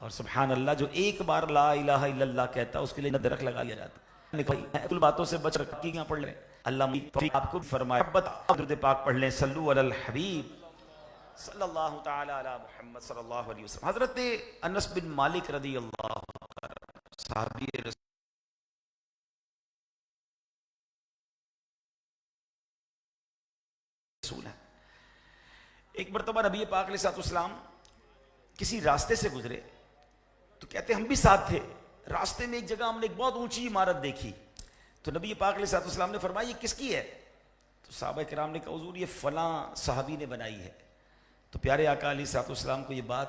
اور سبحان اللہ جو ایک بار لا الہ الا اللہ کہتا اس کے لیے درخت لگا لیا جاتا. کل باتوں سے بچ رکھی یہاں پڑھ لیں. اللہ آپ کو فرمائے درود پاک پڑھ لیں. صلو علی الحبیب صلی اللہ تعالی علی محمد صلی اللہ علیہ وسلم. حضرت انس بن مالک رضی اللہ صحابی رسول ہیں. ایک مرتبہ نبی پاک علیہ الصلوۃ والسلام کسی راستے سے گزرے تو کہتے ہم بھی ساتھ تھے. راستے میں ایک جگہ ہم نے ایک بہت اونچی عمارت دیکھی تو نبی پاک علیہ الصلوۃ والسلام نے فرمایا یہ کس کی ہے؟ تو صحابہ کرام نے کہا حضور یہ فلاں صحابی نے بنائی ہے. تو پیارے آقا علیہ الصلوۃ والسلام کو یہ بات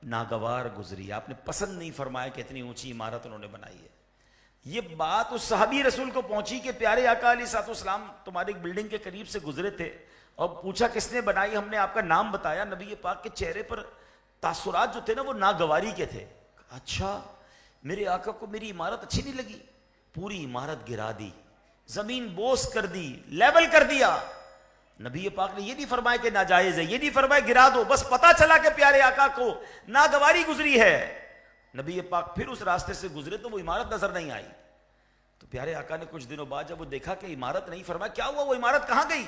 ناگوار گزری. آپ نے پسند نہیں فرمایا کہ اتنی اونچی عمارت انہوں نے بنائی ہے. یہ بات اس صحابی رسول کو پہنچی کہ پیارے آقا علیہ الصلوۃ والسلام تمہاری ایک بلڈنگ کے قریب سے گزرے تھے اور پوچھا کس نے بنائی. ہم نے آپ کا نام بتایا. نبی پاک کے چہرے پر تاثرات جو تھے نا وہ ناگواری کے تھے. اچھا میرے آقا کو میری عمارت اچھی نہیں لگی. پوری عمارت گرا دی, زمین بوس کر دی, لیول کر دیا. نبی پاک نے یہ نہیں فرمایا کہ ناجائز ہے, یہ نہیں فرمایا گرا دو. بس پتا چلا کہ پیارے آقا کو ناگواری گزری ہے. نبی پاک پھر اس راستے سے گزرے تو وہ عمارت نظر نہیں آئی. تو پیارے آقا نے کچھ دنوں بعد جب وہ دیکھا کہ عمارت نہیں, فرمایا کیا ہوا, وہ عمارت کہاں گئی؟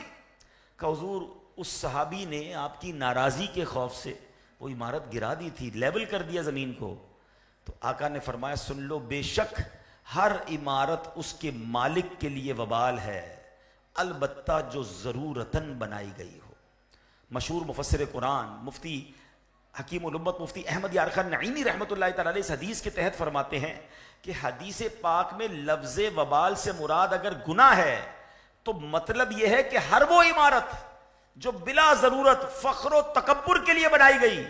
کہ حضور اس صحابی نے آپ کی ناراضی کے خوف سے وہ عمارت گرا دی تھی, لیول کر دیا زمین کو. تو آقا نے فرمایا سن لو, بے شک ہر عمارت اس کے مالک کے لیے وبال ہے, البتہ جو ضرورتاً بنائی گئی ہو. مشہور مفسر قرآن مفتی حکیم الامت مفتی احمد یار خان نعیمی رحمۃ اللہ تعالی علیہ اس حدیث کے تحت فرماتے ہیں کہ حدیث پاک میں لفظ وبال سے مراد اگر گناہ ہے تو مطلب یہ ہے کہ ہر وہ عمارت جو بلا ضرورت فخر و تکبر کے لیے بنائی گئی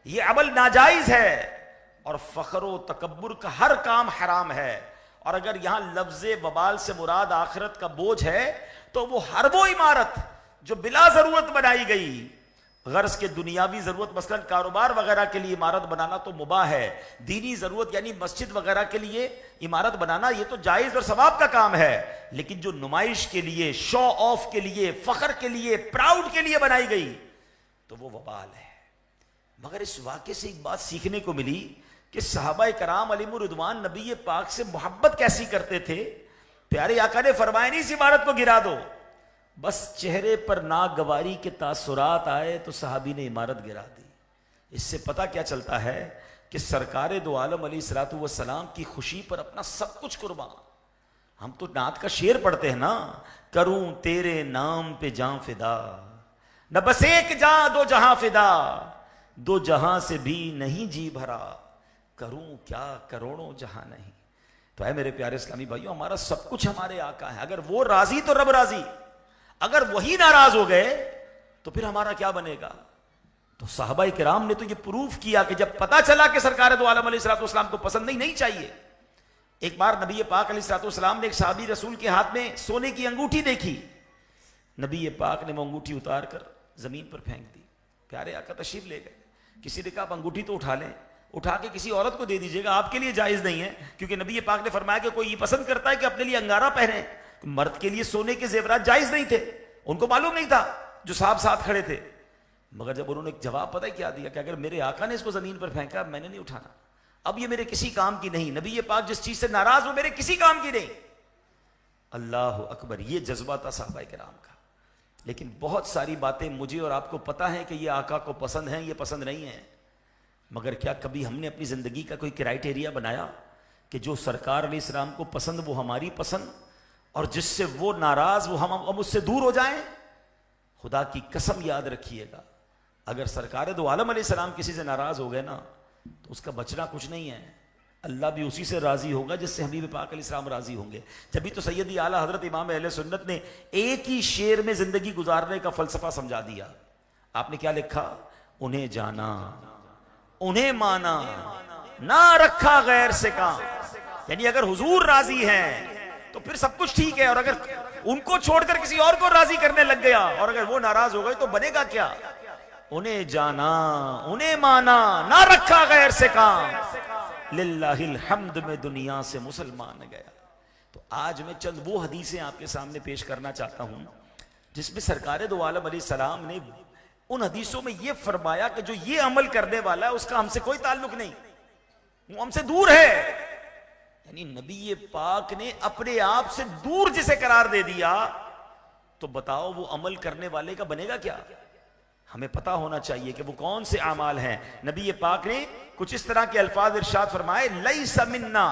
یہ عمل ناجائز ہے, اور فخر و تکبر کا ہر کام حرام ہے. اور اگر یہاں لفظ وبال سے مراد آخرت کا بوجھ ہے تو وہ ہر وہ عمارت جو بلا ضرورت بنائی گئی, غرض کے دنیاوی ضرورت مثلا کاروبار وغیرہ کے لیے عمارت بنانا تو مباح ہے, دینی ضرورت یعنی مسجد وغیرہ کے لیے عمارت بنانا یہ تو جائز اور ثواب کا کام ہے, لیکن جو نمائش کے لیے, شو آف کے لیے, فخر کے لیے, پراؤڈ کے لیے بنائی گئی تو وہ وبال ہے. مگر اس واقعے سے ایک بات سیکھنے کو ملی کہ صحابہ کرام علیہم الرضوان نبی پاک سے محبت کیسی کرتے تھے. پیارے آقا نے فرمایا نہیں اس عمارت کو گرا دو, بس چہرے پر ناگواری کے تاثرات آئے تو صحابی نے عمارت گرا دی. اس سے پتہ کیا چلتا ہے کہ سرکار دو عالم علیہ الصلوۃ والسلام کی خوشی پر اپنا سب کچھ قربان. ہم تو نعت کا شعر پڑھتے ہیں نا, کروں تیرے نام پہ جاں فدا, نہ بس ایک جاں دو جہاں فدا, دو جہاں سے بھی نہیں جی بھرا, کروں کیا کروڑوں جہاں نہیں. تو اے میرے پیارے اسلامی بھائیوں, ہمارا سب کچھ ہمارے آقا ہے. اگر وہ راضی تو رب راضی, اگر وہی ناراض ہو گئے تو پھر ہمارا کیا بنے گا. تو صحابہ کرام نے تو یہ پروف کیا کہ جب پتا چلا کہ سرکار دو عالم علیہ الصلوۃ والسلام کو پسند نہیں چاہیے. ایک بار نبی پاک علیہ الصلوۃ والسلام نے ایک صحابی رسول کے ہاتھ میں سونے کی انگوٹھی دیکھی. نبی پاک نے وہ انگوٹھی اتار کر زمین پر پھینک دی. پیارے آقا تشریف لے گئے. کسی نے کہا آپ انگوٹھی تو اٹھا لیں, اٹھا کے کسی عورت کو دے دیجیے گا, آپ کے لیے جائز نہیں ہے, کیونکہ نبی پاک نے فرمایا کہ کوئی یہ پسند کرتا ہے کہ اپنے لیے انگارہ پہنے. مرد کے لیے سونے کے زیورات جائز نہیں تھے, ان کو معلوم نہیں تھا جو صاحب ساتھ کھڑے تھے. مگر جب انہوں نے جواب پتہ کیا دیا کہ اگر میرے آقا نے اس کو زمین پر پھینکا میں نے نہیں اٹھانا, اب یہ میرے کسی کام کی نہیں. نبی پاک جس چیز سے ناراض ہو میرے کسی کام کی نہیں. اللہ اکبر, یہ جذبہ تھا صحابہ کرام کا. لیکن بہت ساری باتیں مجھے اور آپ کو پتا ہے کہ یہ آقا کو پسند ہیں, یہ پسند نہیں ہیں. مگر کیا کبھی ہم نے اپنی زندگی کا کوئی کرائٹیریا بنایا کہ جو سرکار علیہ السلام کو پسند وہ ہماری پسند, اور جس سے وہ ناراض وہ ہم اس سے دور ہو جائیں؟ خدا کی قسم یاد رکھیے گا, اگر سرکار دو عالم علیہ السلام کسی سے ناراض ہو گئے نا تو اس کا بچنا کچھ نہیں ہے. اللہ بھی اسی سے راضی ہوگا جس سے حبیب پاک علیہ السلام راضی ہوں گے. جبھی تو سیدی اعلیٰ حضرت امام اہل سنت نے ایک ہی شعر میں زندگی گزارنے کا فلسفہ سمجھا دیا. آپ نے کیا لکھا؟ انہیں جانا, انہیں مانا, نہ رکھا غیر سے کام. یعنی اگر حضور راضی ہیں تو پھر سب کچھ ٹھیک ہے, اور اگر ان کو چھوڑ کر کسی اور کو راضی کرنے لگ گیا اور اگر وہ ناراض ہو گئے تو بنے گا کیا؟ انہیں جانا, انہیں مانا, نہ رکھا غیر سے کام, للہ الحمد میں دنیا سے مسلمان گیا. تو آج میں چند وہ حدیثیں آپ کے سامنے پیش کرنا چاہتا ہوں جس میں سرکار دو عالم علیہ السلام نے ان حدیثوں میں یہ فرمایا کہ جو یہ عمل کرنے والا ہے اس کا ہم سے کوئی تعلق نہیں. وہ ہم سے دور ہے. یعنی نبی پاک نے اپنے آپ سے دور جسے قرار دے دیا تو بتاؤ وہ عمل کرنے والے کا بنے گا کیا؟ ہمیں پتا ہونا چاہیے کہ وہ کون سے اعمال ہیں. نبی پاک نے کچھ اس طرح کے الفاظ ارشاد فرمائے، لیس منا،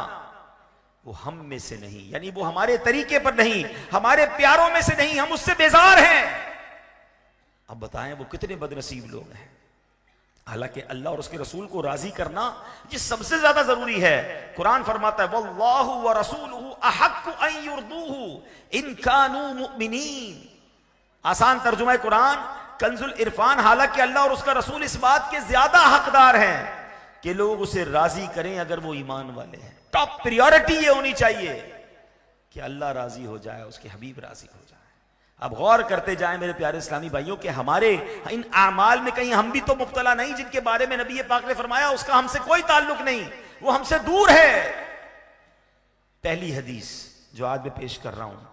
وہ ہم میں سے نہیں، یعنی وہ ہمارے طریقے پر نہیں، ہمارے پیاروں میں سے نہیں، ہم اس سے بیزار ہیں. اب بتائیں وہ کتنے بد نصیب لوگ ہیں. حالانکہ اللہ اور اس کے رسول کو راضی کرنا یہ سب سے زیادہ ضروری ہے. قرآن فرماتا ہے واللہ ورسولہ احق ان یرضوہ ان کانوا مؤمنین. آسان ترجمہ قرآن کنز العرفان. حالانکہ اللہ اور اس کا رسول اس بات کے زیادہ حقدار ہیں کہ لوگ اسے راضی کریں اگر وہ ایمان والے ہیں. ٹاپ پریورٹی یہ ہونی چاہیے کہ اللہ راضی ہو جائے، اس کے حبیب راضی ہو جائے. اب غور کرتے جائیں میرے پیارے اسلامی بھائیوں کہ ہمارے ان اعمال میں کہیں ہم بھی تو مبتلا نہیں جن کے بارے میں نبی پاک نے فرمایا اس کا ہم سے کوئی تعلق نہیں، وہ ہم سے دور ہے. پہلی حدیث جو آج میں پیش کر رہا ہوں،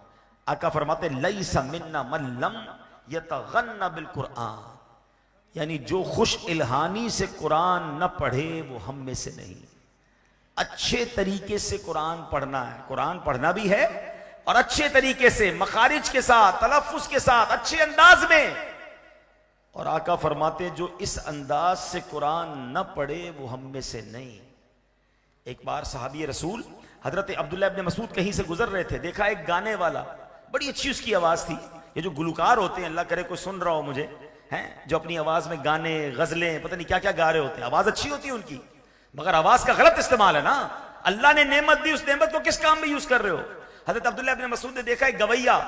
آقا فرماتے لیس منا من لم یتغنى بالقرآن، یعنی جو خوش الہانی سے قرآن نہ پڑھے وہ ہم میں سے نہیں. اچھے طریقے سے قرآن پڑھنا ہے، قرآن پڑھنا بھی ہے اور اچھے طریقے سے، مخارج کے ساتھ، تلفظ کے ساتھ، اچھے انداز میں. اور آقا فرماتے جو اس انداز سے قرآن نہ پڑھے وہ ہم میں سے نہیں. ایک بار صحابی رسول حضرت عبداللہ ابن مسعود کہیں سے گزر رہے تھے، دیکھا ایک گانے والا، بڑی اچھی اس کی آواز تھی. یہ جو گلوکار ہوتے ہیں، اللہ کرے کوئی سن رہا ہو مجھے، ہیں جو اپنی آواز میں گانے، غزلیں، پتہ نہیں کیا کیا گا رہے ہوتے ہیں. آواز اچھی ہوتی ہے ان کی، مگر آواز کا غلط استعمال ہے نا. اللہ نے نعمت دی، اس نعمت کو کس کام میں یوز کر رہے ہو؟ حضرت عبداللہ ابن مسعود نے دیکھا ایک گویا،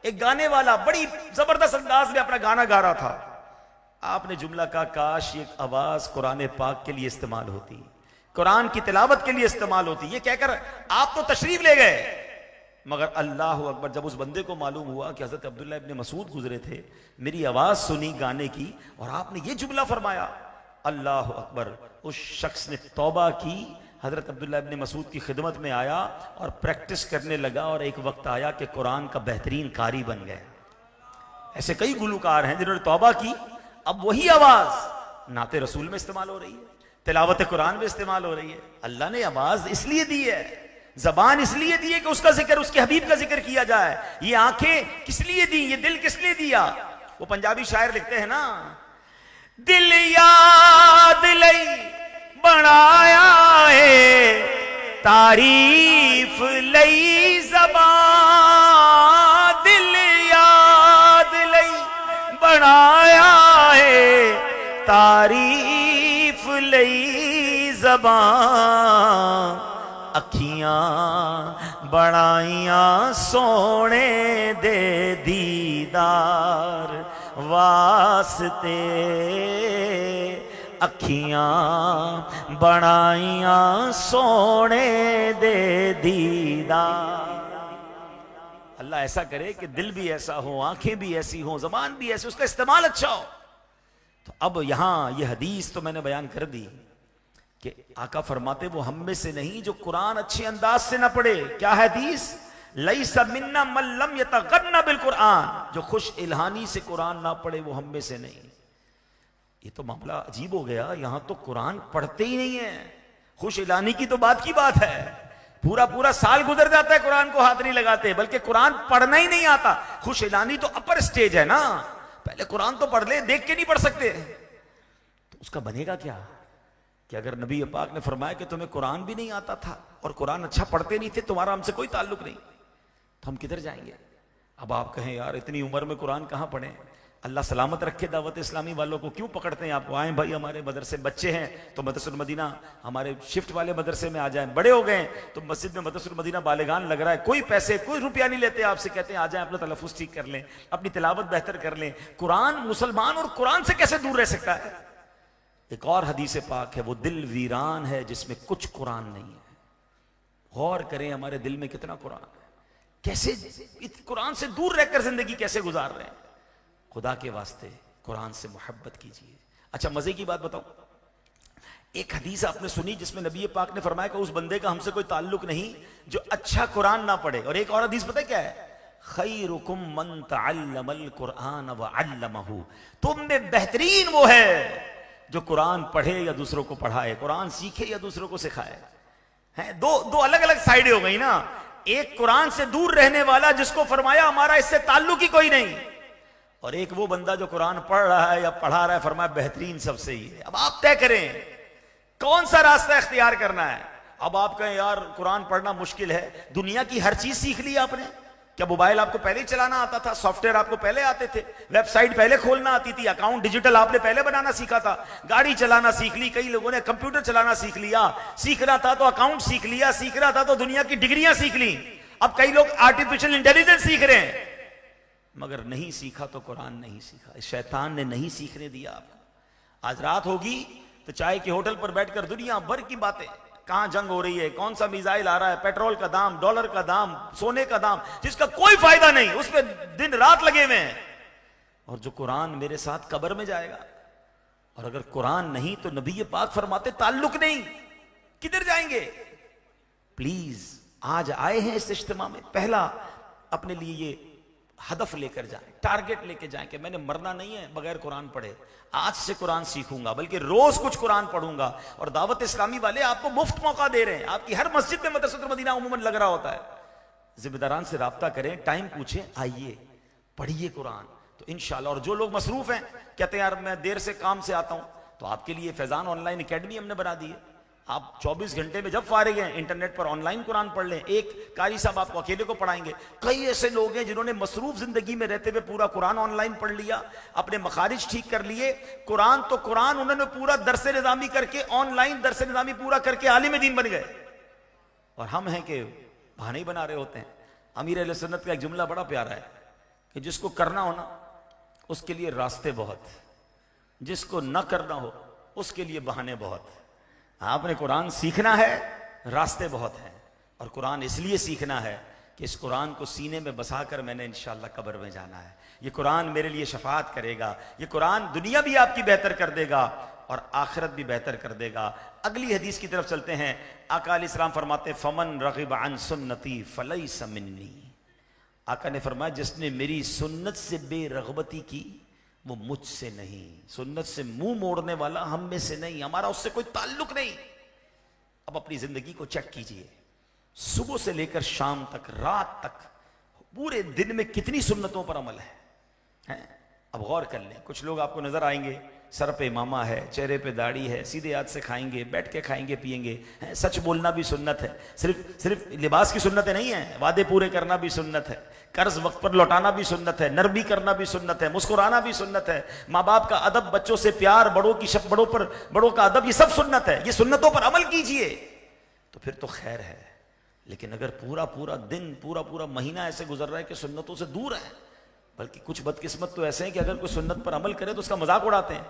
ایک گانے والا بڑی زبردست انداز میں اپنا گانا گا رہا تھا. آپ نے جملہ کہا کاش یہ آواز قرآن پاک کے لیے استعمال ہوتی، قرآن کی تلاوت کے لیے استعمال ہوتی. یہ کہہ کر آپ تو تشریف لے گئے، مگر اللہ اکبر جب اس بندے کو معلوم ہوا کہ حضرت عبداللہ ابن مسعود گزرے تھے، میری آواز سنی گانے کی اور آپ نے یہ جملہ فرمایا، اللہ اکبر، اس شخص نے توبہ کی، حضرت عبداللہ ابن مسعود کی خدمت میں آیا اور پریکٹس کرنے لگا، اور ایک وقت آیا کہ قرآن کا بہترین قاری بن گیا. ایسے کئی گلوکار ہیں جنہوں نے توبہ کی، اب وہی آواز نعت رسول میں استعمال ہو رہی ہے، تلاوت قرآن میں استعمال ہو رہی ہے. اللہ نے آواز اس لیے دی ہے، زبان اس لیے دی ہے کہ اس کا ذکر، اس کے حبیب کا ذکر کیا جائے. یہ آنکھیں کس لیے دی، یہ دل کس لیے دیا؟ وہ پنجابی شاعر لکھتے ہیں نا، دل یاد لئی بنایا ہے تعریف لئی زبان، دل یاد لئی بنایا ہے تعریف لئی زبان، اکھیاں بڑائیاں سونے دے دیدار واسطے، اکھیاں بڑائیاں سونے دے دیدار. اللہ ایسا کرے کہ دل بھی ایسا ہو، آنکھیں بھی ایسی ہوں، زبان بھی ایسی، اس کا استعمال اچھا ہو. تو اب یہاں یہ حدیث تو میں نے بیان کر دی کہ آقا فرماتے وہ ہم میں سے نہیں جو قرآن اچھے انداز سے نہ پڑھے. کیا حدیث؟ لیس منا من لم یتغنى بالقرآن، جو خوش الہانی سے قرآن نہ پڑھے وہ ہم میں سے نہیں. یہ تو معاملہ عجیب ہو گیا، یہاں تو قرآن پڑھتے ہی نہیں ہیں. خوش الہانی کی تو بات کی بات ہے، پورا سال گزر جاتا ہے قرآن کو ہاتھ نہیں لگاتے، بلکہ قرآن پڑھنا ہی نہیں آتا. خوش الہانی تو اپر سٹیج ہے نا، پہلے قرآن تو پڑھ لے، دیکھ کے نہیں پڑھ سکتے. تو اس کا بنے گا کیا کہ اگر نبی پاک نے فرمایا کہ تمہیں قرآن بھی نہیں آتا تھا اور قرآن اچھا پڑھتے نہیں تھے، تمہارا ہم سے کوئی تعلق نہیں، تو ہم کدھر جائیں گے؟ اب آپ کہیں یار اتنی عمر میں قرآن کہاں پڑھیں؟ اللہ سلامت رکھے دعوت اسلامی والوں کو، کیوں پکڑتے ہیں آپ کو؟ آئیں بھائی، ہمارے مدرسے بچے ہیں تو مدرسہ المدینہ ہمارے شفٹ والے مدرسے میں آ جائیں، بڑے ہو گئے تو مسجد میں مدرسہ المدینہ بالغان لگ رہا ہے، کوئی پیسے کوئی روپیہ نہیں لیتے آپ سے، کہتے ہیں آ جائیں، اپنا تلفظ ٹھیک کر لیں، اپنی تلاوت بہتر کر لیں. قرآن مسلمان اور قرآن سے کیسے دور رہ سکتا ہے؟ ایک اور حدیث پاک ہے، وہ دل ویران ہے جس میں کچھ قرآن نہیں ہے. غور کریں ہمارے دل میں کتنا قرآن ہے، کیسے قرآن سے دور رہ کر زندگی کیسے گزار رہے ہیں. خدا کے واسطے قرآن سے محبت کیجیے. اچھا مزے کی بات بتاؤں، ایک حدیث آپ نے سنی جس میں نبی پاک نے فرمایا کہ اس بندے کا ہم سے کوئی تعلق نہیں جو اچھا قرآن نہ پڑھے. اور ایک اور حدیث پتہ کیا ہے؟ خیرکم من تعلم القرآن وعلمہ، تم میں بہترین وہ ہے جو قرآن پڑھے یا دوسروں کو پڑھائے، قرآن سیکھے یا دوسروں کو سکھائے. ہیں دو الگ الگ سائیڈیں ہو گئی نا. ایک قرآن سے دور رہنے والا جس کو فرمایا ہمارا اس سے تعلق ہی کوئی نہیں، اور ایک وہ بندہ جو قرآن پڑھ رہا ہے یا پڑھا رہا ہے، فرمایا بہترین سب سے ہی ہے. اب آپ طے کریں کون سا راستہ اختیار کرنا ہے. اب آپ کہیں یار قرآن پڑھنا مشکل ہے، دنیا کی ہر چیز سیکھ لی آپ نے. کیا موبائل آپ کو پہلے ہی چلانا آتا تھا؟ سافٹ ویئر آپ کو پہلے آتے تھے؟ ویب سائٹ پہلے کھولنا آتی تھی؟ اکاؤنٹ ڈیجیٹل آپ نے پہلے بنانا سیکھا تھا؟ گاڑی چلانا سیکھ لی، کئی لوگوں نے کمپیوٹر چلانا سیکھ لیا. سیکھنا تھا تو اکاؤنٹ سیکھ لیا، سیکھنا تھا تو دنیا کی ڈگریاں سیکھ لی. اب کئی لوگ آرٹیفیشل انٹیلیجنس سیکھ رہے ہیں، مگر نہیں سیکھا تو قرآن نہیں سیکھا. شیطان نے نہیں سیکھنے دیا آپ کو. آج رات ہوگی تو چائے کے ہوٹل پر بیٹھ کر دنیا بھر کی باتیں، کہاں جنگ ہو رہی ہے، کون سا میزائل آ رہا ہے، پیٹرول کا دام، ڈالر کا دام، سونے کا دام، جس کا کوئی فائدہ نہیں، اس پہ دن رات لگے ہوئے ہیں. اور جو قرآن میرے ساتھ قبر میں جائے گا، اور اگر قرآن نہیں تو نبی پاک فرماتے تعلق نہیں، کدھر جائیں گے؟ پلیز آج آئے ہیں اس اجتماع میں، پہلا اپنے لیے یہ ہدف لے کر جائیں، ٹارگٹ لے کے جائیں کہ میں نے مرنا نہیں ہے بغیر قرآن پڑھے. آج سے قرآن سیکھوں گا، بلکہ روز کچھ قرآن پڑھوں گا. اور دعوت اسلامی والے آپ کو مفت موقع دے رہے ہیں، آپ کی ہر مسجد میں مدرسۃ المدینہ عموماً لگ رہا ہوتا ہے. ذمہ داران سے رابطہ کریں، ٹائم پوچھیں، آئیے پڑھیے قرآن. تو انشاءاللہ. اور جو لوگ مصروف ہیں، کہتے ہیں یار میں دیر سے کام سے آتا ہوں، تو آپ کے لیے فیضان آن لائن اکیڈمی ہم نے بنا دی ہے. آپ 24 گھنٹے میں جب فارغ ہیں انٹرنیٹ پر آن لائن قرآن پڑھ لیں. ایک قاری صاحب آپ کو اکیلے کو پڑھائیں گے. کئی ایسے لوگ ہیں جنہوں نے مصروف زندگی میں رہتے ہوئے پورا قرآن آن لائن پڑھ لیا، اپنے مخارج ٹھیک کر لیے. قرآن تو قرآن انہوں نے پورا درس نظامی کر کے، آن لائن درس نظامی پورا کر کے عالم دین بن گئے. اور ہم ہیں کہ بہانے ہی بنا رہے ہوتے ہیں. امیر اہل سنت کا ایک جملہ بڑا پیارا ہے کہ جس کو کرنا ہو نا اس کے لیے راستے بہت، جس کو نہ کرنا ہو اس کے لیے بہانے بہت. آپ نے قرآن سیکھنا ہے، راستے بہت ہیں. اور قرآن اس لیے سیکھنا ہے کہ اس قرآن کو سینے میں بسا کر میں نے انشاءاللہ قبر میں جانا ہے. یہ قرآن میرے لیے شفاعت کرے گا. یہ قرآن دنیا بھی آپ کی بہتر کر دے گا اور آخرت بھی بہتر کر دے گا. اگلی حدیث کی طرف چلتے ہیں. آقا علیہ السلام فرماتے فمن رغب عن سنتی فلیس منی. آقا نے فرمایا جس نے میری سنت سے بے رغبتی کی وہ مجھ سے نہیں. سنت سے منہ موڑنے والا ہم میں سے نہیں، ہمارا اس سے کوئی تعلق نہیں. اب اپنی زندگی کو چیک کیجئے، صبح سے لے کر شام تک، رات تک، پورے دن میں کتنی سنتوں پر عمل ہے. اب غور کر لیں. کچھ لوگ آپ کو نظر آئیں گے سر پہ امامہ ہے، چہرے پہ داڑھی ہے، سیدھے ہاتھ سے کھائیں گے، بیٹھ کے کھائیں گے پیئیں گے. سچ بولنا بھی سنت ہے. صرف لباس کی سنتیں نہیں ہیں، وعدے پورے کرنا بھی سنت ہے، قرض وقت پر لوٹانا بھی سنت ہے، نرمی کرنا بھی سنت ہے، مسکرانا بھی سنت ہے، ماں باپ کا ادب، بچوں سے پیار، بڑوں کا ادب، یہ سب سنت ہے. یہ سنتوں پر عمل کیجئے تو پھر تو خیر ہے. لیکن اگر پورا دن، پورا مہینہ ایسے گزر رہا ہے کہ سنتوں سے دور ہے، بلکہ کچھ بدقسمت تو ایسے ہیں کہ اگر کوئی سنت پر عمل کرے تو اس کا مذاق اڑاتے ہیں.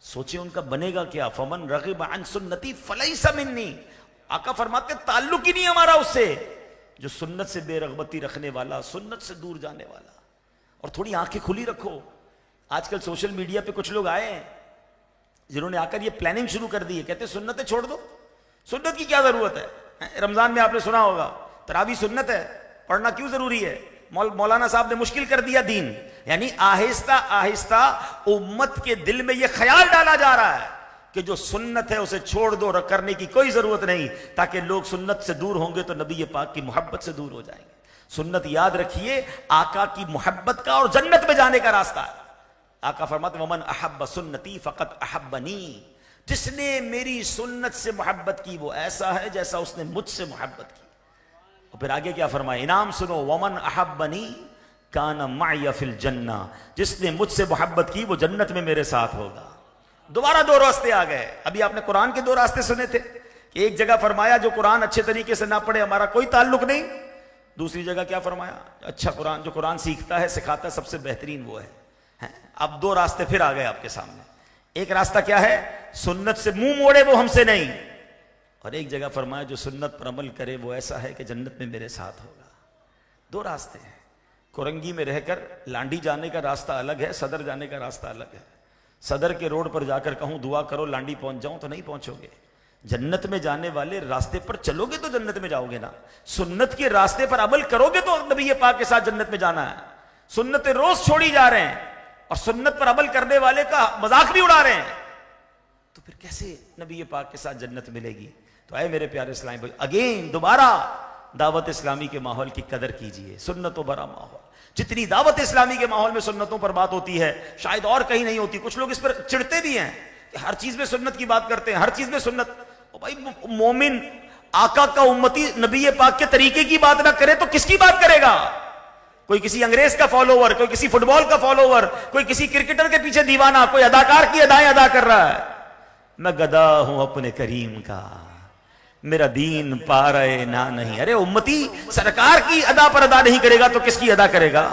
سوچیں ان کا بنے گا کیا. فمن رغب عن سنتی فلیس منی. آقا فرماتے تعلق ہی نہیں ہمارا اس سے. جو سنت سے بے رغبتی رکھنے والا، سنت سے دور جانے والا. اور تھوڑی آنکھیں کھلی رکھو. آج کل سوشل میڈیا پہ کچھ لوگ آئے ہیں جنہوں نے آ کر یہ پلاننگ شروع کر دی ہے. کہتے ہیں سنتیں چھوڑ دو، سنت کی کیا ضرورت ہے. رمضان میں آپ نے سنا ہوگا تراویح سنت ہے، پڑھنا کیوں ضروری ہے. مولانا صاحب نے مشکل کر دیا دین. یعنی آہستہ آہستہ امت کے دل میں یہ خیال ڈالا جا رہا ہے کہ جو سنت ہے اسے چھوڑ دو، کرنے کی کوئی ضرورت نہیں، تاکہ لوگ سنت سے دور ہوں گے تو نبی پاک کی محبت سے دور ہو جائیں گے. سنت یاد رکھیے آقا کی محبت کا اور جنت میں جانے کا راستہ ہے. آقا فرماتے ومن احب سنتی فقط احبنی. جس نے میری سنت سے محبت کی وہ ایسا ہے جیسا اس نے مجھ سے محبت کی. اور پھر آگے کیا فرمایا، انعام سنو، ومن احبنی کان معی فی الجنہ. جس نے مجھ سے محبت کی وہ جنت میں میرے ساتھ ہوگا. دوبارہ دو راستے آ گئے. ابھی آپ نے قرآن کے دو راستے سنے تھے کہ ایک جگہ فرمایا جو قرآن اچھے طریقے سے نہ پڑھے ہمارا کوئی تعلق نہیں. دوسری جگہ کیا فرمایا، اچھا قرآن، جو قرآن سیکھتا ہے سکھاتا ہے سب سے بہترین وہ ہے. اب دو راستے پھر آ گئے آپ کے سامنے. ایک راستہ کیا ہے، سنت سے منہ موڑے وہ ہم سے نہیں. اور ایک جگہ فرمایا جو سنت پر عمل کرے وہ ایسا ہے کہ جنت میں میرے ساتھ ہوگا. دو راستے ہیں. کورنگی میں رہ کر لانڈی جانے کا راستہ الگ ہے، صدر جانے کا راستہ الگ ہے. صدر کے روڈ پر جا کر کہوں دعا کرو لانڈی پہنچ جاؤں تو نہیں پہنچو گے. جنت میں جانے والے راستے پر چلو گے تو جنت میں جاؤ گے نا. سنت کے راستے پر عمل کرو گے تو نبی پاک کے ساتھ جنت میں جانا ہے. سنتیں روز چھوڑی جا رہے ہیں اور سنت پر عمل کرنے والے کا مذاق بھی اڑا رہے ہیں. تو پھر کیسے نبی پاک کے ساتھ جنت ملے گی؟ تو اے میرے پیارے اسلامی بھائی، اگین دوبارہ دعوت اسلامی کے ماحول کی قدر کیجئے، سنتوں بھرا ماحول. جتنی دعوت اسلامی کے ماحول میں سنتوں پر بات ہوتی ہے شاید اور کہیں نہیں ہوتی. کچھ لوگ اس پر چڑھتے بھی ہیں کہ ہر چیز میں سنت کی بات کرتے ہیں، ہر چیز میں سنت. بھائی مومن آقا کا امتی نبی پاک کے طریقے کی بات نہ کرے تو کس کی بات کرے گا؟ کوئی کسی انگریز کا فالوور، کوئی کسی فٹ بال کا فالوور، کوئی کسی کرکٹر کے پیچھے دیوانہ، کوئی اداکار کی ادائیں ادا کر رہا ہے. میں گدا ہوں اپنے کریم کا، میرا دین پا رہے نہ نہیں. ارے امتی سرکار کی ادا پر ادا نہیں کرے گا تو کس کی ادا کرے گا؟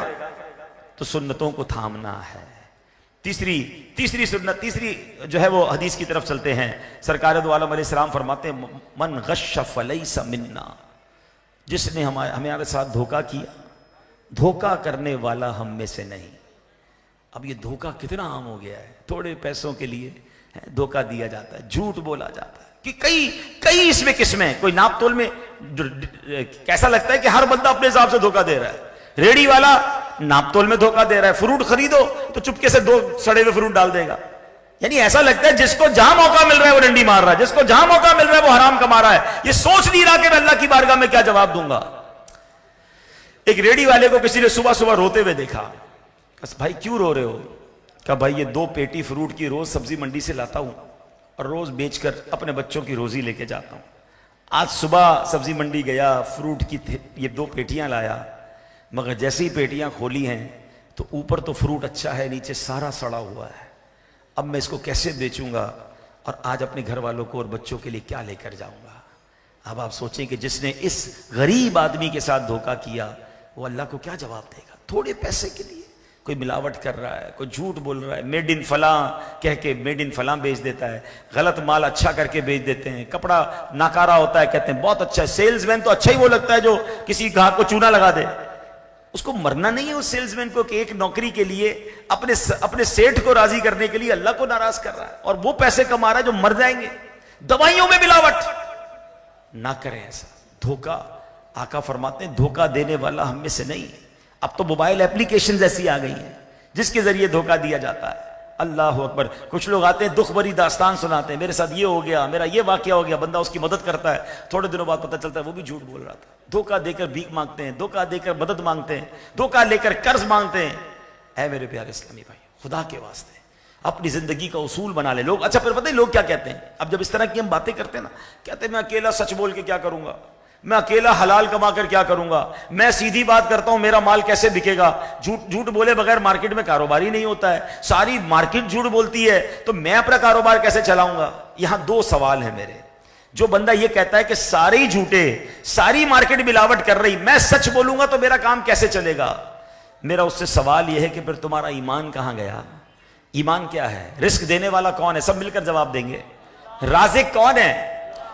تو سنتوں کو تھامنا ہے. تیسری سنت، تیسری جو ہے وہ حدیث کی طرف چلتے ہیں. سرکار دو عالم علیہ السلام فرماتے ہیں من غش فلیس منا، جس نے ہمارے ساتھ دھوکہ کیا، دھوکہ کرنے والا ہم میں سے نہیں. اب یہ دھوکہ کتنا عام ہو گیا ہے، تھوڑے پیسوں کے لیے دھوکہ دیا جاتا ہے، جھوٹ بولا جاتا ہے کہ کئی اس میں قسمیں. کوئی ناپ تول میں کیسا لگتا ہے کہ ہر بندہ اپنے حساب سے دھوکہ دے رہا ہے. ریڑی والا ناپ تول میں دھوکہ دے رہا ہے، فروٹ خریدو تو چپکے سے 2 سڑے ہوئے فروٹ ڈال دے گا. یعنی ایسا لگتا ہے جس کو جہاں موقع مل رہا ہے وہ ڈنڈی مار رہا ہے، جس کو جہاں موقع مل رہا ہے وہ حرام کما رہا ہے. یہ سوچ نہیں رہا کہ میں اللہ کی بارگاہ میں کیا جواب دوں گا. ایک ریڑی والے کو کسی نے صبح صبح روتے ہوئے دیکھا. بس بھائی کیوں رو رہے ہو؟ کہا بھائی یہ 2 پیٹی فروٹ کی روز سبزی منڈی سے لاتا ہوں اور روز بیچ کر اپنے بچوں کی روزی لے کے جاتا ہوں. آج صبح سبزی منڈی گیا، فروٹ کی یہ 2 پیٹیاں لایا، مگر جیسے ہی پیٹیاں کھولی ہیں تو اوپر تو فروٹ اچھا ہے، نیچے سارا سڑا ہوا ہے. اب میں اس کو کیسے بیچوں گا اور آج اپنے گھر والوں کو اور بچوں کے لیے کیا لے کر جاؤں گا؟ اب آپ سوچیں کہ جس نے اس غریب آدمی کے ساتھ دھوکہ کیا وہ اللہ کو کیا جواب دے گا؟ تھوڑے پیسے کے لیے کوئی ملاوٹ کر رہا ہے، کوئی جھوٹ بول رہا ہے، میڈ ان فلاں کہہ کے میڈ ان فلاں بیچ دیتا ہے، غلط مال اچھا کر کے بیچ دیتے ہیں. کپڑا ناکارا ہوتا ہے، کہتے ہیں بہت اچھا ہے. سیلز مین تو اچھا ہی وہ لگتا ہے جو کسی گاہک کو چونا لگا دے. اس کو مرنا نہیں ہے اس سیلز مین کو کہ ایک نوکری کے لیے اپنے سیٹھ کو راضی کرنے کے لیے اللہ کو ناراض کر رہا ہے اور وہ پیسے کما رہا ہے جو مر جائیں گے. دوائیوں میں ملاوٹ نہ کریں ایسا. دھوکہ، آقا فرماتے ہیں دھوکہ دینے والا ہم میں سے نہیں. اب تو موبائل اپلیکیشنز ایسی آ گئی ہیں جس کے ذریعے دھوکہ دیا جاتا ہے. اللہ اکبر. کچھ لوگ آتے ہیں دکھ بھری داستان سناتے ہیں، میرے ساتھ یہ ہو گیا، میرا یہ واقعہ ہو گیا. بندہ اس کی مدد کرتا ہے، تھوڑے دنوں بعد پتہ چلتا ہے وہ بھی جھوٹ بول رہا تھا. دھوکہ دے کر بھیک مانگتے ہیں، دھوکہ دے کر مدد مانگتے ہیں، دھوکہ لے کر قرض مانگتے ہیں. اے میرے پیارے اسلامی بھائی، خدا کے واسطے اپنی زندگی کا اصول بنا لے. لوگ اچھا پھر پتہ ہے لوگ کیا کہتے ہیں اب جب اس طرح کی ہم باتیں کرتے ہیں نا، کہتے ہیں میں اکیلا سچ بول کے کیا کروں گا، میں اکیلا حلال کما کر کیا کروں گا، میں سیدھی بات کرتا ہوں میرا مال کیسے بکے گا. جھوٹ بولے بغیر مارکیٹ میں کاروبار ہی نہیں ہوتا ہے، ساری مارکیٹ جھوٹ بولتی ہے تو میں اپنا کاروبار کیسے چلاؤں گا. یہاں 2 سوال ہیں میرے. جو بندہ یہ کہتا ہے کہ سارے ہی جھوٹے، ساری مارکیٹ ملاوٹ کر رہی، میں سچ بولوں گا تو میرا کام کیسے چلے گا، میرا اس سے سوال یہ ہے کہ پھر تمہارا ایمان کہاں گیا؟ ایمان کیا ہے؟ رزق دینے والا کون ہے؟ سب مل کر جواب دیں گے. رازق کون ہے؟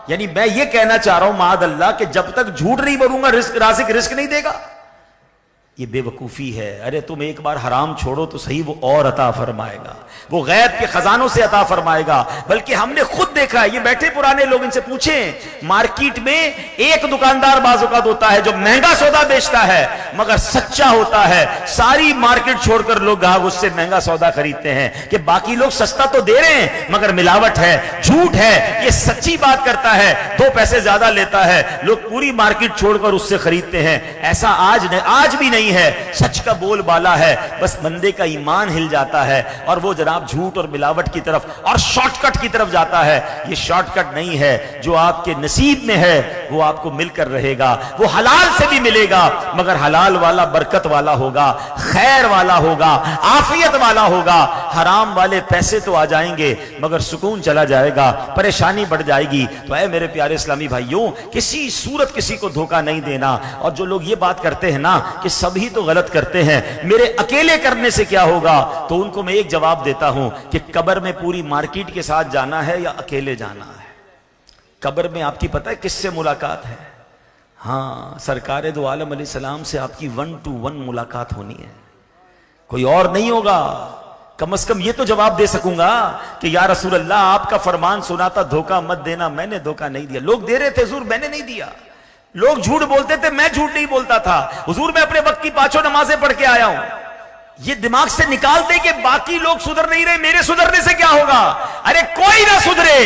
یعنی میں یہ کہنا چاہ رہا ہوں معاذ اللہ کہ جب تک جھوٹ نہیں بولوں گا رازق رزق نہیں دے گا. یہ بے وقوفی ہے. ارے تم ایک بار حرام چھوڑو تو صحیح، وہ اور عطا فرمائے گا، وہ غیب کے خزانوں سے عطا فرمائے گا. بلکہ ہم نے خود دیکھا ہے، یہ بیٹھے پرانے لوگ، ان سے پوچھیں، مارکیٹ میں ایک دکاندار بعض اوقات ہوتا ہے جو مہنگا سودا بیچتا ہے مگر سچا ہوتا ہے. ساری مارکیٹ چھوڑ کر لوگ گاہک اس سے مہنگا سودا خریدتے ہیں کہ باقی لوگ سستا تو دے رہے ہیں مگر ملاوٹ ہے، جھوٹ ہے. یہ سچی بات کرتا ہے، 2 پیسے زیادہ لیتا ہے، لوگ پوری مارکیٹ چھوڑ کر اس سے خریدتے ہیں. ایسا آج بھی نہیں ہے. سچ کا بول بالا ہے، بس بندے کا ایمان ہل جاتا ہے اور وہ جناب جھوٹ اور ملاوٹ کی طرف اور شارٹ کٹ کی طرف جاتا ہے. یہ شارٹ کٹ نہیں ہے، جو آپ کے نصیب میں ہے وہ آپ کو مل کر رہے گا. وہ حلال سے بھی ملے گا مگر حلال والا برکت والا ہوگا، خیر والا ہوگا، عافیت والا ہوگا. حرام والے پیسے تو آ جائیں گے مگر سکون چلا جائے گا، پریشانی بڑھ جائے گی. تو اے میرے پیارے اسلامی بھائیوں، کسی صورت کسی کو دھوکہ نہیں دینا. اور جو لوگ یہ بات کرتے ہیں نا کہ سبھی تو غلط کرتے ہیں، میرے اکیلے کرنے سے کیا ہوگا، تو ان کو میں ایک جواب دیتا ہوں کہ قبر میں پوری مارکیٹ کے ساتھ جانا ہے یا اکیلے جانا ہے. قبر میں آپ کی پتہ ہے کس سے ملاقات ہے؟ ہاں، سرکار دو عالم علیہ السلام سے آپ کی 1 to 1 ملاقات ہونی ہے، کوئی اور نہیں ہوگا. کم از کم یہ تو جواب دے سکوں گا کہ یا رسول اللہ آپ کا فرمان سنا تھا دھوکہ مت دینا، میں نے دھوکہ نہیں دیا. لوگ دے رہے تھے حضور، میں نے نہیں دیا. لوگ جھوٹ بولتے تھے، میں جھوٹ نہیں بولتا تھا. حضور میں اپنے وقت کی 5 نمازیں پڑھ کے آیا ہوں. یہ دماغ سے نکال دے کہ باقی لوگ سدھر نہیں رہے، میرے سدھرنے سے کیا ہوگا؟ ارے کوئی نہ سدھرے،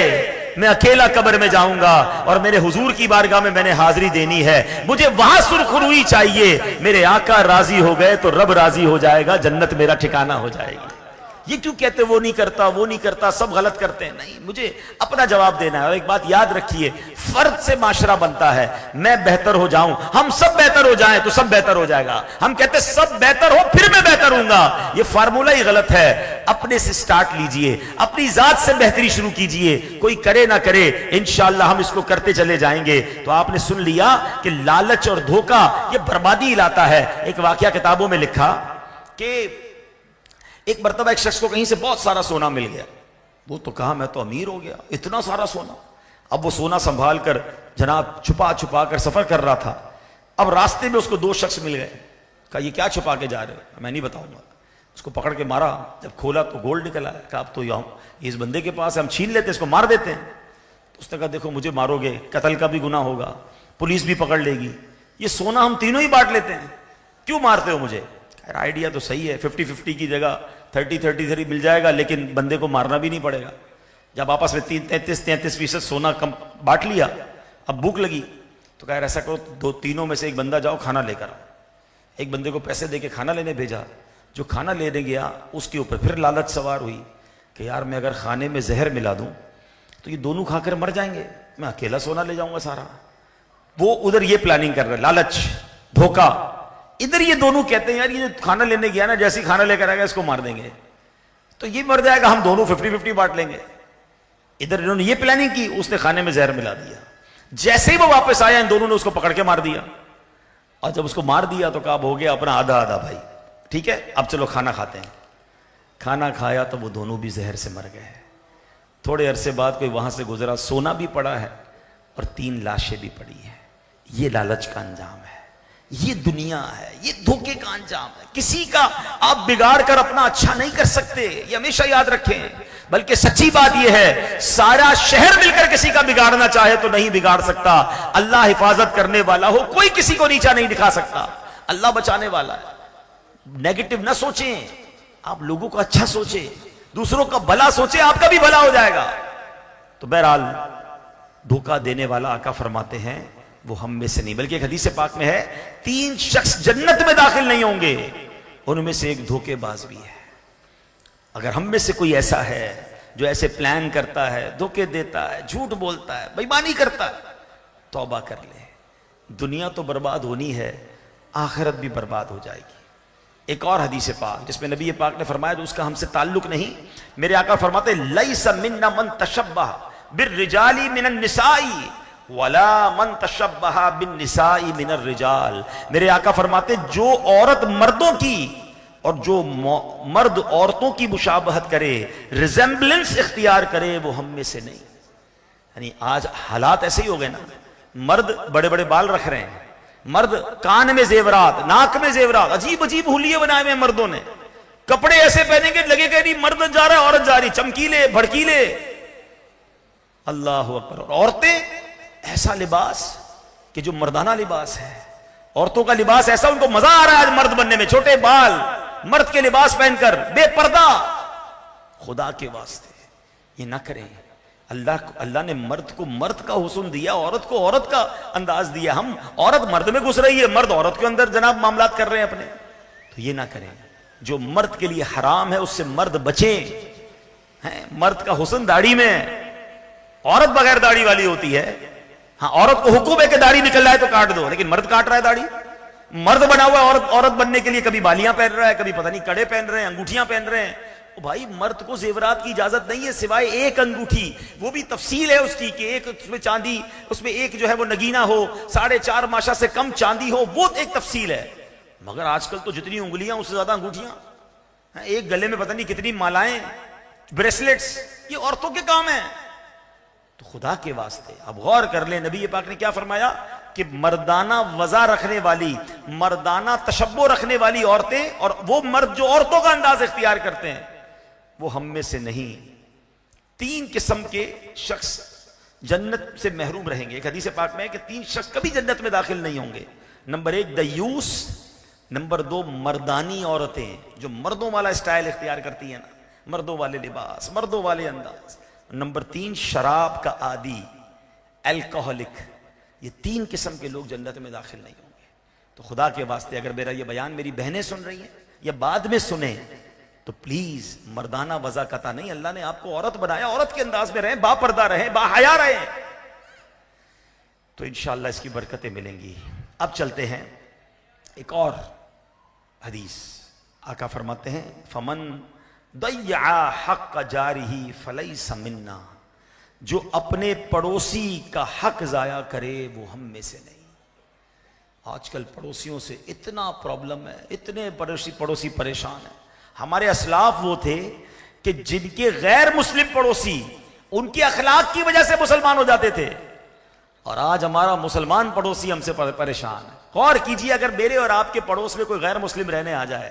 میں اکیلا قبر میں جاؤں گا اور میرے حضور کی بارگاہ میں نے حاضری دینی ہے، مجھے وہاں سرخروئی چاہیے، میرے آقا راضی ہو گئے تو رب راضی ہو جائے گا، جنت میرا ٹھکانہ ہو جائے گی۔ یہ کیوں کہتے وہ نہیں کرتا وہ نہیں کرتا، سب غلط کرتے ہیں؟ نہیں، مجھے اپنا جواب دینا ہے۔ اور ایک بات یاد رکھیے، فرد سے معاشرہ بنتا ہے، میں بہتر ہو جاؤں، ہم سب بہتر ہو جائیں تو سب بہتر ہو جائے گا، ہم کہتے سب بہتر ہو پھر میں بہتر ہوں گا، یہ فارمولہ ہی غلط ہے۔ اپنے سے سٹارٹ لیجئے، اپنی ذات سے بہتری شروع کیجئے، کوئی کرے نہ کرے انشاءاللہ ہم اس کو کرتے چلے جائیں گے۔ تو آپ نے سن لیا کہ لالچ اور دھوکہ یہ بربادی لاتا ہے۔ ایک واقعہ کتابوں میں لکھا کہ ایک مرتبہ ایک شخص کو کہیں سے بہت سارا سونا مل گیا، وہ تو کہا میں تو امیر ہو گیا، اتنا سارا سونا۔ اب وہ سونا سنبھال کر جناب چھپا چھپا کر سفر کر رہا تھا۔ اب راستے میں اس کو دو شخص مل گئے، کہا یہ کیا چھپا کے جا رہے ہو؟ میں نہیں بتاؤں گا۔ اس کو پکڑ کے مارا، جب کھولا تو گولڈ نکلا ہے۔ کہا اب تو یہاں اس بندے کے پاس ہے، ہم چھین لیتے ہیں، اس کو مار دیتے ہیں۔ تو اس نے کہا دیکھو مجھے مارو گے قتل کا بھی گناہ ہوگا، پولیس بھی پکڑ لے گی، یہ سونا ہم تینوں ہی بانٹ لیتے ہیں، کیوں مارتے ہو مجھے؟ آئیڈیا تو صحیح ہے، 50-50 کی جگہ 30-33 مل جائے گا، لیکن بندے کو مارنا بھی نہیں پڑے گا۔ جب آپس میں 33% سونا کم بانٹ لیا، اب بھوک لگی تو کہا ایسا کرو تینوں میں سے ایک بندہ جاؤ کھانا لے کر آؤ۔ ایک بندے کو پیسے دے کے کھانا لینے بھیجا، جو کھانا لینے گیا اس کے اوپر پھر لالچ سوار ہوئی کہ یار میں اگر کھانے میں زہر ملا دوں تو یہ دونوں کھا کر مر جائیں گے، میں اکیلا سونا لے جاؤں گا سارا۔ وہ ادھر یہ پلاننگ کر رہا ہے، لالچ دھوکا، ادھر یہ دونوں کہتے ہیں یار یہ کھانا لینے گیا نا، جیسے کھانا لے کر آئے گا اس کو مار دیں گے تو یہ مر جائے گا، ہم دونوں 50-50 بانٹ لیں گے۔ ادھر انہوں نے یہ پلاننگ کی، اس نے کھانے میں زہر ملا دیا، جیسے ہی وہ واپس آیا ان دونوں نے اس کو پکڑ کے مار دیا، اور جب اس کو مار دیا تو کہا اب ہو گیا اپنا آدھا آدھا بھائی، ٹھیک ہے اب چلو کھانا کھاتے ہیں۔ کھانا کھایا تو وہ دونوں بھی زہر سے مر گئے۔ تھوڑے عرصے بعد کوئی وہاں سے گزرا، سونا بھی پڑا ہے اور 3 لاشیں بھی پڑی ہیں۔ یہ لالچ کا انجام ہے، یہ دنیا ہے، یہ دھوکے کا انجام ہے۔ کسی کا آپ بگاڑ کر اپنا اچھا نہیں کر سکتے، یہ ہمیشہ یاد رکھیں۔ بلکہ سچی بات یہ ہے سارا شہر مل کر کسی کا بگاڑنا چاہے تو نہیں بگاڑ سکتا۔ اللہ حفاظت کرنے والا ہو، کوئی کسی کو نیچا نہیں دکھا سکتا، اللہ بچانے والا ہے۔ نیگیٹو نہ سوچیں، آپ لوگوں کا اچھا سوچیں، دوسروں کا بھلا سوچیں، آپ کا بھی بھلا ہو جائے گا۔ تو بہرحال دھوکہ دینے والا آقا فرماتے ہیں وہ ہم میں سے نہیں، بلکہ ایک حدیث پاک میں ہے 3 شخص جنت میں داخل نہیں ہوں گے، ان میں سے ایک دھوکے باز بھی ہے۔ اگر ہم میں سے کوئی ایسا ہے جو ایسے پلان کرتا ہے، دھوکے دیتا ہے، جھوٹ بولتا ہے، بےایمانی کرتا ہے، توبہ کر لے، دنیا تو برباد ہونی ہے، آخرت بھی برباد ہو جائے گی۔ ایک اور حدیث پاک جس میں نبی پاک نے فرمایا جو اس کا ہم سے تعلق نہیں، میرے آقا فرماتے لیس منا من تشبہ بالرجال من النساء ولا من تشبہ بالنساء من الرجال۔ میرے آقا فرماتے جو عورت مردوں کی اور جو مرد عورتوں کی مشابہت کرے، ریزمبلنس اختیار کرے، وہ ہم میں سے نہیں۔ یعنی آج حالات ایسے ہی ہو گئے نا، مرد بڑے بڑے بال رکھ رہے ہیں، مرد کان میں زیورات، ناک میں زیورات، عجیب عجیب حلیے بنائے ہوئے مردوں نے، کپڑے ایسے پہنیں گے لگے گا نہیں مرد جا رہا ہے عورت جا رہی، چمکیلے بھڑکیلے، اللہ اکبر۔ اور عورتیں ایسا لباس کہ جو مردانہ لباس ہے، عورتوں کا لباس ایسا ان کو مزہ آ رہا ہے آج مرد بننے میں، چھوٹے بال، مرد کے لباس پہن کر بے پردہ۔ خدا کے واسطے یہ نہ کریں۔ اللہ نے مرد کو مرد کا حسن دیا، عورت کو عورت کا انداز دیا۔ ہم عورت مرد میں گھس رہی ہے، مرد عورت کے اندر جناب معاملات کر رہے ہیں اپنے، تو یہ نہ کریں۔ جو مرد کے لیے حرام ہے اس سے مرد بچیں۔ مرد کا حسن داڑھی میں ہے، عورت بغیر داڑھی والی ہوتی ہے۔ ہاں عورت کو حکم ہے کہ داڑھی نکل رہا ہے تو کاٹ دو، لیکن مرد کاٹ رہا ہے داڑھی۔ مرد بنا ہوا ہے عورت بننے کے لیے، کبھی بالیاں پہن رہا ہے، کبھی پتہ نہیں کڑے پہن رہے ہیں، انگوٹھیاں پہن رہے ہیں۔ بھائی مرد کو زیورات کی اجازت نہیں ہے سوائے ایک انگوٹھی، وہ بھی تفصیل ہے اس کی کہ ایک اس میں چاندی، اس میں ایک جو ہے وہ نگینہ ہو، 4.5 ماشا سے کم چاندی ہو، وہ ایک تفصیل ہے۔ مگر آج کل تو جتنی انگلیاں اس سے زیادہ انگوٹھیاں، ایک گلے میں پتہ نہیں کتنی مالائیں، بریسلیٹس، یہ عورتوں کے کام ہیں۔ تو خدا کے واسطے اب غور کر لیں، نبی پاک نے کیا فرمایا کہ مردانہ وضع رکھنے والی، مردانہ تشبہ رکھنے والی عورتیں اور وہ مرد جو عورتوں کا انداز اختیار کرتے ہیں وہ ہم میں سے نہیں۔ 3 قسم کے شخص جنت سے محروم رہیں گے۔ ایک حدیث پاک میں ہے کہ 3 شخص کبھی جنت میں داخل نہیں ہوں گے۔ نمبر 1 دیوس، نمبر 2 مردانی عورتیں جو مردوں والا اسٹائل اختیار کرتی ہیں نا، مردوں والے لباس، مردوں والے انداز۔ نمبر 3 شراب کا عادی، الکوہلک۔ یہ 3 قسم کے لوگ جنت میں داخل نہیں ہوں گے۔ تو خدا کے واسطے اگر میرا یہ بیان میری بہنیں سن رہی ہیں یا بعد میں سنیں تو پلیز مردانہ وضاقتہ نہیں، اللہ نے آپ کو عورت بنایا، عورت کے انداز میں رہیں، با پردہ رہیں، با حیا رہیں، تو انشاءاللہ اس کی برکتیں ملیں گی۔ اب چلتے ہیں ایک اور حدیث۔ آقا فرماتے ہیں فمن ضیع حق جارہ فلیس منا، جو اپنے پڑوسی کا حق ضائع کرے وہ ہم میں سے نہیں۔ آج کل پڑوسیوں سے اتنا پرابلم ہے، اتنے پڑوسی پریشان ہیں۔ ہمارے اسلاف وہ تھے کہ جن کے غیر مسلم پڑوسی ان کی اخلاق کی وجہ سے مسلمان ہو جاتے تھے، اور آج ہمارا مسلمان پڑوسی ہم سے پریشان ہے۔ غور کیجئے، اگر میرے اور آپ کے پڑوس میں کوئی غیر مسلم رہنے آ جائے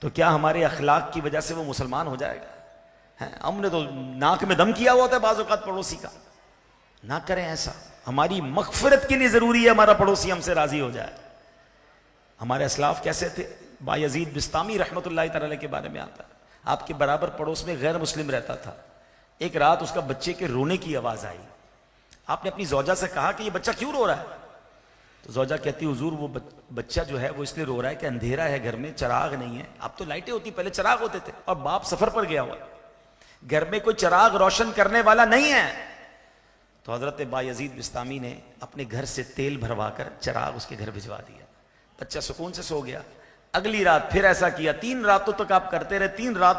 تو کیا ہمارے اخلاق کی وجہ سے وہ مسلمان ہو جائے گا؟ ہم نے تو ناک میں دم کیا ہوا ہوتا ہے بعض اوقات پڑوسی کا۔ نہ کریں ایسا، ہماری مغفرت کے لیے ضروری ہے ہمارا پڑوسی ہم سے راضی ہو جائے۔ ہمارے اسلاف کیسے تھے؟ بایزید بستامی رحمۃ اللہ تعالی کے بارے میں آتا ہے، آپ کے برابر پڑوس میں غیر مسلم رہتا تھا۔ ایک رات اس کا بچے کے رونے کی آواز آئی۔ آپ نے اپنی زوجہ سے کہا کہ یہ بچہ کیوں رو رہا ہے؟ تو زوجہ کہتی حضور وہ بچہ جو ہے وہ اس لیے رو رہا ہے کہ اندھیرا ہے گھر میں، چراغ نہیں ہے۔ اب تو لائٹیں ہوتی، پہلے چراغ ہوتے تھے، اور باپ سفر پر گیا ہوا، گھر میں کوئی چراغ روشن کرنے والا نہیں ہے۔ تو حضرت بایزید بستامی نے اپنے گھر سے تیل بھروا کر چراغ اس کے گھر بھجوا دیا، بچہ سکون سے سو گیا۔ اگلی رات پھر ایسا کیا، 3 راتوں تک آپ کرتے رہے۔ 3 رات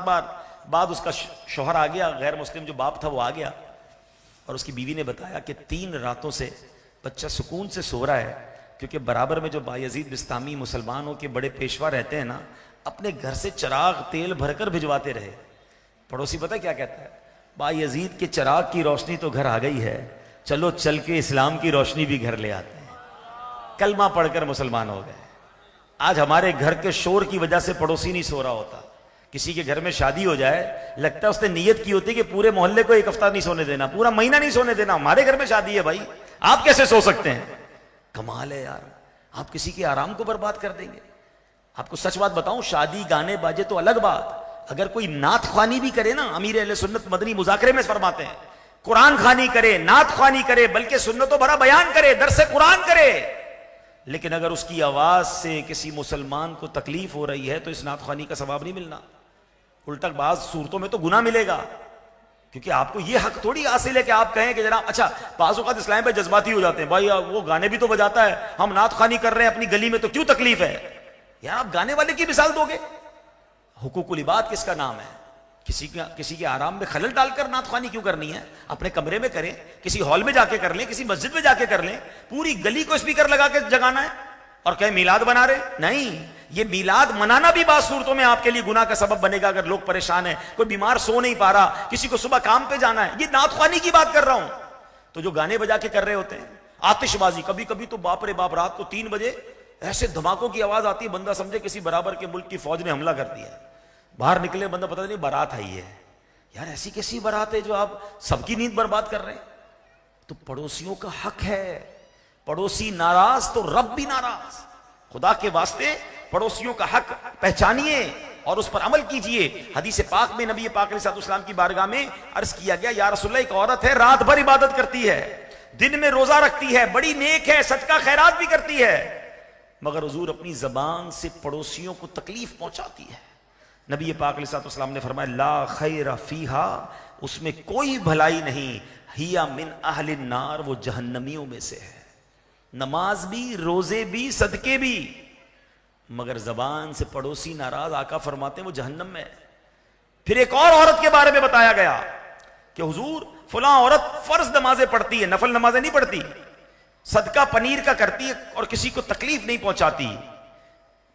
بعد اس کا شوہر آ گیا، غیر مسلم جو باپ تھا وہ آ گیا، اور اس کی بیوی نے بتایا کہ 3 راتوں سے بچہ سکون سے سو رہا ہے، کیونکہ برابر میں جو بایزید بستامی مسلمانوں کے بڑے پیشوا رہتے ہیں نا، اپنے گھر سے چراغ تیل بھر کر بھجواتے رہے۔ پڑوسی پتہ کیا کہتا ہے؟ بایزید کے چراغ کی روشنی تو گھر آ گئی ہے، چلو چل کے اسلام کی روشنی بھی گھر لے آتے ہیں۔ کلمہ پڑھ کر مسلمان ہو گئے۔ آج ہمارے گھر کے شور کی وجہ سے پڑوسی نہیں سو رہا ہوتا۔ کسی کے گھر میں شادی ہو جائے، لگتا ہے اس نے نیت کی ہوتی ہے کہ پورے محلے کو ایک ہفتہ نہیں سونے دینا، پورا مہینہ نہیں سونے دینا۔ ہمارے گھر میں شادی ہے بھائی، آپ کیسے سو سکتے ہیں؟ کمال ہے یار، آپ کسی کے آرام کو برباد کر دیں گے۔ آپ کو سچ بات بتاؤں، شادی گانے باجے تو الگ بات، اگر کوئی نعت خوانی بھی کرے نا، امیر اہل سنت مدنی مذاکرے میں فرماتے ہیں، قرآن خوانی کرے، نعت خوانی کرے، بلکہ سنتوں بھرا بیان کرے، درس قرآن کرے، لیکن اگر اس کی آواز سے کسی مسلمان کو تکلیف ہو رہی ہے تو اس نعت خوانی کا ثواب نہیں ملنا، الٹا بعض صورتوں میں تو گناہ ملے گا، کیونکہ آپ کو یہ حق تھوڑی حاصل ہے کہ آپ کہیں کہ جناب اچھا بعض اوقات اسلام پہ جذباتی ہو جاتے ہیں، بھائی وہ گانے بھی تو بجاتا ہے، ہم نعت خوانی کر رہے ہیں اپنی گلی میں تو کیوں تکلیف ہے؟ یار آپ گانے والے کی مثال دو گے؟ حقوق العباد کس کا نام ہے؟ کسی کے آرام میں خلل ڈال کر نعت خوانی کیوں کرنی ہے؟ اپنے کمرے میں کریں، کسی ہال میں جا کے کر لیں، کسی مسجد میں جا کے کر لیں، پوری گلی کو اسپیکر لگا کے جگانا ہے اور کہیں میلاد بنا رہے؟ نہیں، یہ میلاد منانا بھی بعض صورتوں میں آپ کے لیے گناہ کا سبب بنے گا اگر لوگ پریشان ہیں، کوئی بیمار سو نہیں پا رہا، کسی کو صبح کام پہ جانا ہے، یہ نعت خوانی کی بات کر رہا ہوں۔ تو جو گانے بجا کے کر رہے ہوتے ہیں، آتش بازی، کبھی کبھی تو باپ رے باپ، رات کو 3 بجے ایسے دھماکوں کی آواز آتی ہے، بندہ سمجھے کسی برابر کے ملک کی فوج نے حملہ کر دیا، باہر نکلے بندہ پتہ نہیں بارات آئی ہے۔ یار ایسی کیسی بارات ہے جو آپ سب کی نیند برباد کر رہے ہیں؟ تو پڑوسیوں کا حق ہے، پڑوسی ناراض تو رب بھی ناراض۔ خدا کے واسطے پڑوسیوں کا حق پہچانیے اور اس پر عمل کیجئے۔ حدیث پاک میں نبی پاک علیہ السلام کی بارگاہ میں عرض کیا گیا، یا رسول اللہ ایک عورت ہے رات بھر عبادت کرتی ہے، دن میں روزہ رکھتی ہے، بڑی نیک ہے، صدقہ خیرات بھی کرتی ہے، مگر حضور اپنی زبان سے پڑوسیوں کو تکلیف پہنچاتی ہے۔ نبی پاک علیہ السلام نے فرمایا لا خیر فیہا، اس میں کوئی بھلائی نہیں، ہیا من اہل النار، وہ جہنمیوں میں سے ہے۔ نماز بھی، روزے بھی، صدقے بھی، مگر زبان سے پڑوسی ناراض، آقا فرماتے ہیں وہ جہنم میں ہے۔ پھر ایک اور عورت کے بارے میں بتایا گیا کہ حضور فلاں عورت فرض نمازیں پڑھتی ہے، نفل نمازیں نہیں پڑھتی، صدقہ پنیر کا کرتی ہے اور کسی کو تکلیف نہیں پہنچاتی۔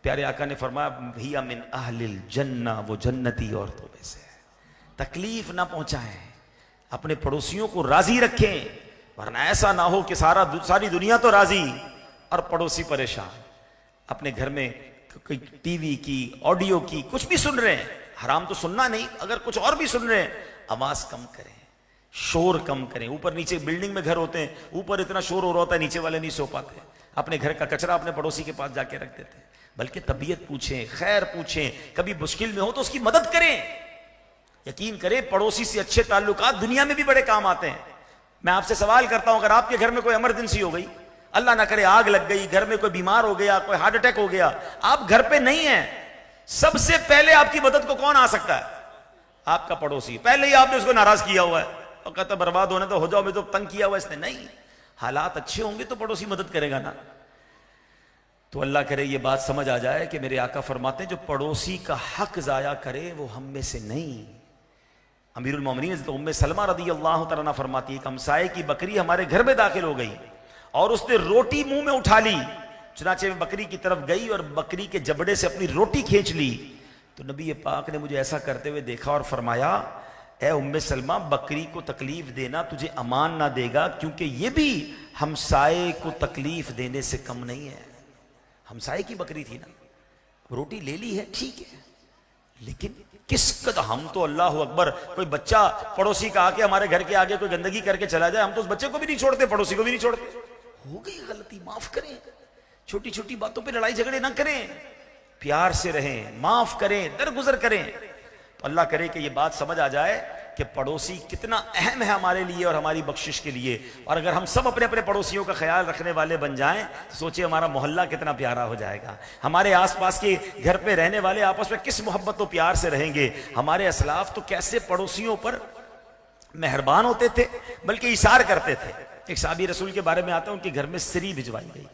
پیارے آقا نے فرمایا ہی من اہل الجنہ، وہ جنتی عورتوں میں سے ہے۔ تکلیف نہ پہنچائیں، اپنے پڑوسیوں کو راضی رکھیں، ورنہ ایسا نہ ہو کہ ساری دنیا تو راضی اور پڑوسی پریشان۔ اپنے گھر میں کوئی ٹی وی کی، آڈیو کی، کچھ بھی سن رہے ہیں، حرام تو سننا نہیں، اگر کچھ اور بھی سن رہے ہیں آواز کم کریں، شور کم کریں۔ اوپر نیچے بلڈنگ میں گھر ہوتے ہیں، اوپر اتنا شور ہو رہا ہوتا ہے نیچے والے نہیں سو پاتے، اپنے گھر کا کچرا اپنے پڑوسی کے پاس جا کے رکھ دیتے ہیں۔ بلکہ طبیعت پوچھیں، خیر پوچھیں، کبھی مشکل میں ہو تو اس کی مدد کریں. یقین کریں پڑوسی سے اچھے تعلقات دنیا میں بھی بڑے کام آتے ہیں. میں آپ سے سوال کرتا ہوں، اگر آپ کے گھر میں کوئی ایمرجنسی ہو گئی، اللہ نہ کرے آگ لگ گئی، گھر میں کوئی بیمار ہو گیا، کوئی ہارٹ اٹیک ہو گیا، آپ گھر پہ نہیں ہیں، سب سے پہلے آپ کی مدد کو کون آ سکتا ہے؟ آپ کا پڑوسی. پہلے ہی آپ نے اس کو ناراض کیا ہوا ہے اور کہتا برباد ہونے تو ہو جاؤ، میں تو تنگ کیا ہوا اس نے. نہیں، حالات اچھے ہوں گے تو پڑوسی مدد کرے گا نا. تو اللہ کرے یہ بات سمجھ آ جائے کہ میرے آقا فرماتے ہیں جو پڑوسی کا حق ضائع کرے وہ ہم میں سے نہیں. امیر المومنین حضرت ام سلمہ رضی اللہ تعالیٰ عنہ فرماتی ہے کہ ہمسائے کی بکری ہمارے گھر میں داخل ہو گئی اور اس نے روٹی منہ میں اٹھا لی. چنانچہ میں بکری کی طرف گئی اور بکری کے جبڑے سے اپنی روٹی کھینچ لی. تو نبی پاک نے مجھے ایسا کرتے ہوئے دیکھا اور فرمایا اے ام سلمہ بکری کو تکلیف دینا تجھے امان نہ دے گا، کیونکہ یہ بھی ہمسائے کو تکلیف دینے سے کم نہیں ہے. ہمسائے کی بکری تھی نا، روٹی لے لی ہے ٹھیک ہے، لیکن کس قدر ہم تو اللہ اکبر، کوئی بچہ پڑوسی کا آ کے ہمارے گھر کے آگے کوئی گندگی کر کے چلا جائے، ہم تو اس بچے کو بھی نہیں چھوڑتے، پڑوسی کو بھی نہیں چھوڑتے. ہو گئی غلطی، معاف کریں. چھوٹی چھوٹی باتوں پہ لڑائی جھگڑے نہ کریں، پیار سے رہیں، معاف کریں، درگزر کریں. تو اللہ کرے کہ یہ بات سمجھ آ جائے کہ پڑوسی کتنا اہم ہے ہمارے لیے اور ہماری بخشش کے لیے. اور اگر ہم سب اپنے اپنے پڑوسیوں کا خیال رکھنے والے بن جائیں تو سوچیں ہمارا محلہ کتنا پیارا ہو جائے گا. ہمارے آس پاس کے گھر پہ رہنے والے آپس میں کس محبت و پیار سے رہیں گے. ہمارے اسلاف تو کیسے پڑوسیوں پر مہربان ہوتے تھے، بلکہ ایثار کرتے تھے. ایک صحابی رسول کے بارے میں آتا ہے، ان کے گھر میں سری بھجوائی گئی.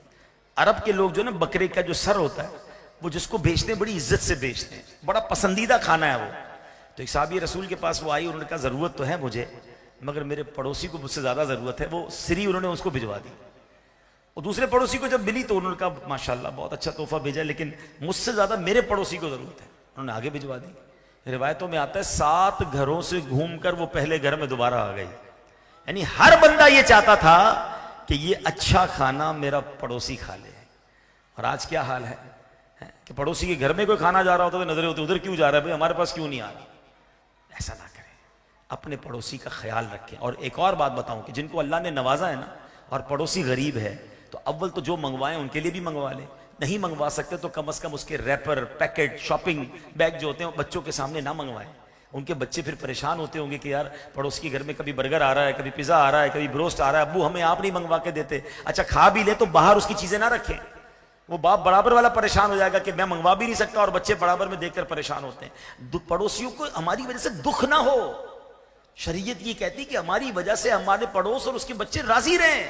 عرب کے لوگ جو نا بکرے کا جو سر ہوتا ہے وہ جس کو بیچتے ہیں بڑی عزت سے بیچتے ہیں، بڑا پسندیدہ کھانا ہے وہ. تو ایک صحابی رسول کے پاس وہ آئی، انہوں نے کہا ضرورت تو ہے مجھے، مگر میرے پڑوسی کو مجھ سے زیادہ ضرورت ہے. وہ سری انہوں نے اس کو بھجوا دی. اور دوسرے پڑوسی کو جب ملی تو انہوں نے کہا ماشاءاللہ بہت اچھا تحفہ بھیجا، لیکن مجھ سے زیادہ میرے پڑوسی کو ضرورت ہے. انہوں نے آگے بھجوا دی. روایتوں میں آتا ہے 7 گھروں سے گھوم کر وہ پہلے گھر میں دوبارہ آ گئی. یعنی ہر بندہ یہ چاہتا تھا کہ یہ اچھا کھانا میرا پڑوسی کھا لے. اور آج کیا حال ہے کہ پڑوسی کے گھر میں کوئی کھانا جا رہا ہوتا تو نظریں ہوتی ادھر کیوں جا رہا ہے بھائی، ہمارے پاس کیوں نہیں آ رہا. ایسا نہ کریں، اپنے پڑوسی کا خیال رکھیں. اور ایک اور بات بتاؤں کہ جن کو اللہ نے نوازا ہے نا اور پڑوسی غریب ہے تو اول تو جو منگوائیں ان کے لیے بھی منگوا لیں. نہیں منگوا سکتے تو کم از کم اس کے ریپر، پیکٹ، شاپنگ بیگ جو ہوتے ہیں بچوں کے سامنے نہ منگوائیں. ان کے بچے پھر پریشان ہوتے ہوں گے کہ یار پڑوسی کے گھر میں کبھی برگر آ رہا ہے، کبھی پیزا آ رہا ہے، کبھی بروسٹ آ رہا ہے، ابو ہمیں آپ نہیں منگوا کے دیتے. اچھا کھا بھی لے تو باہر اس کی چیزیں نہ رکھیں. وہ باپ برابر والا پریشان ہو جائے گا کہ میں منگوا بھی نہیں سکتا اور بچے برابر میں دیکھ کر پریشان ہوتے ہیں. پڑوسیوں کو ہماری وجہ سے دکھ نہ ہو. شریعت یہ کہتی کہ ہماری وجہ سے ہمارے پڑوس اور اس کے بچے راضی رہیں.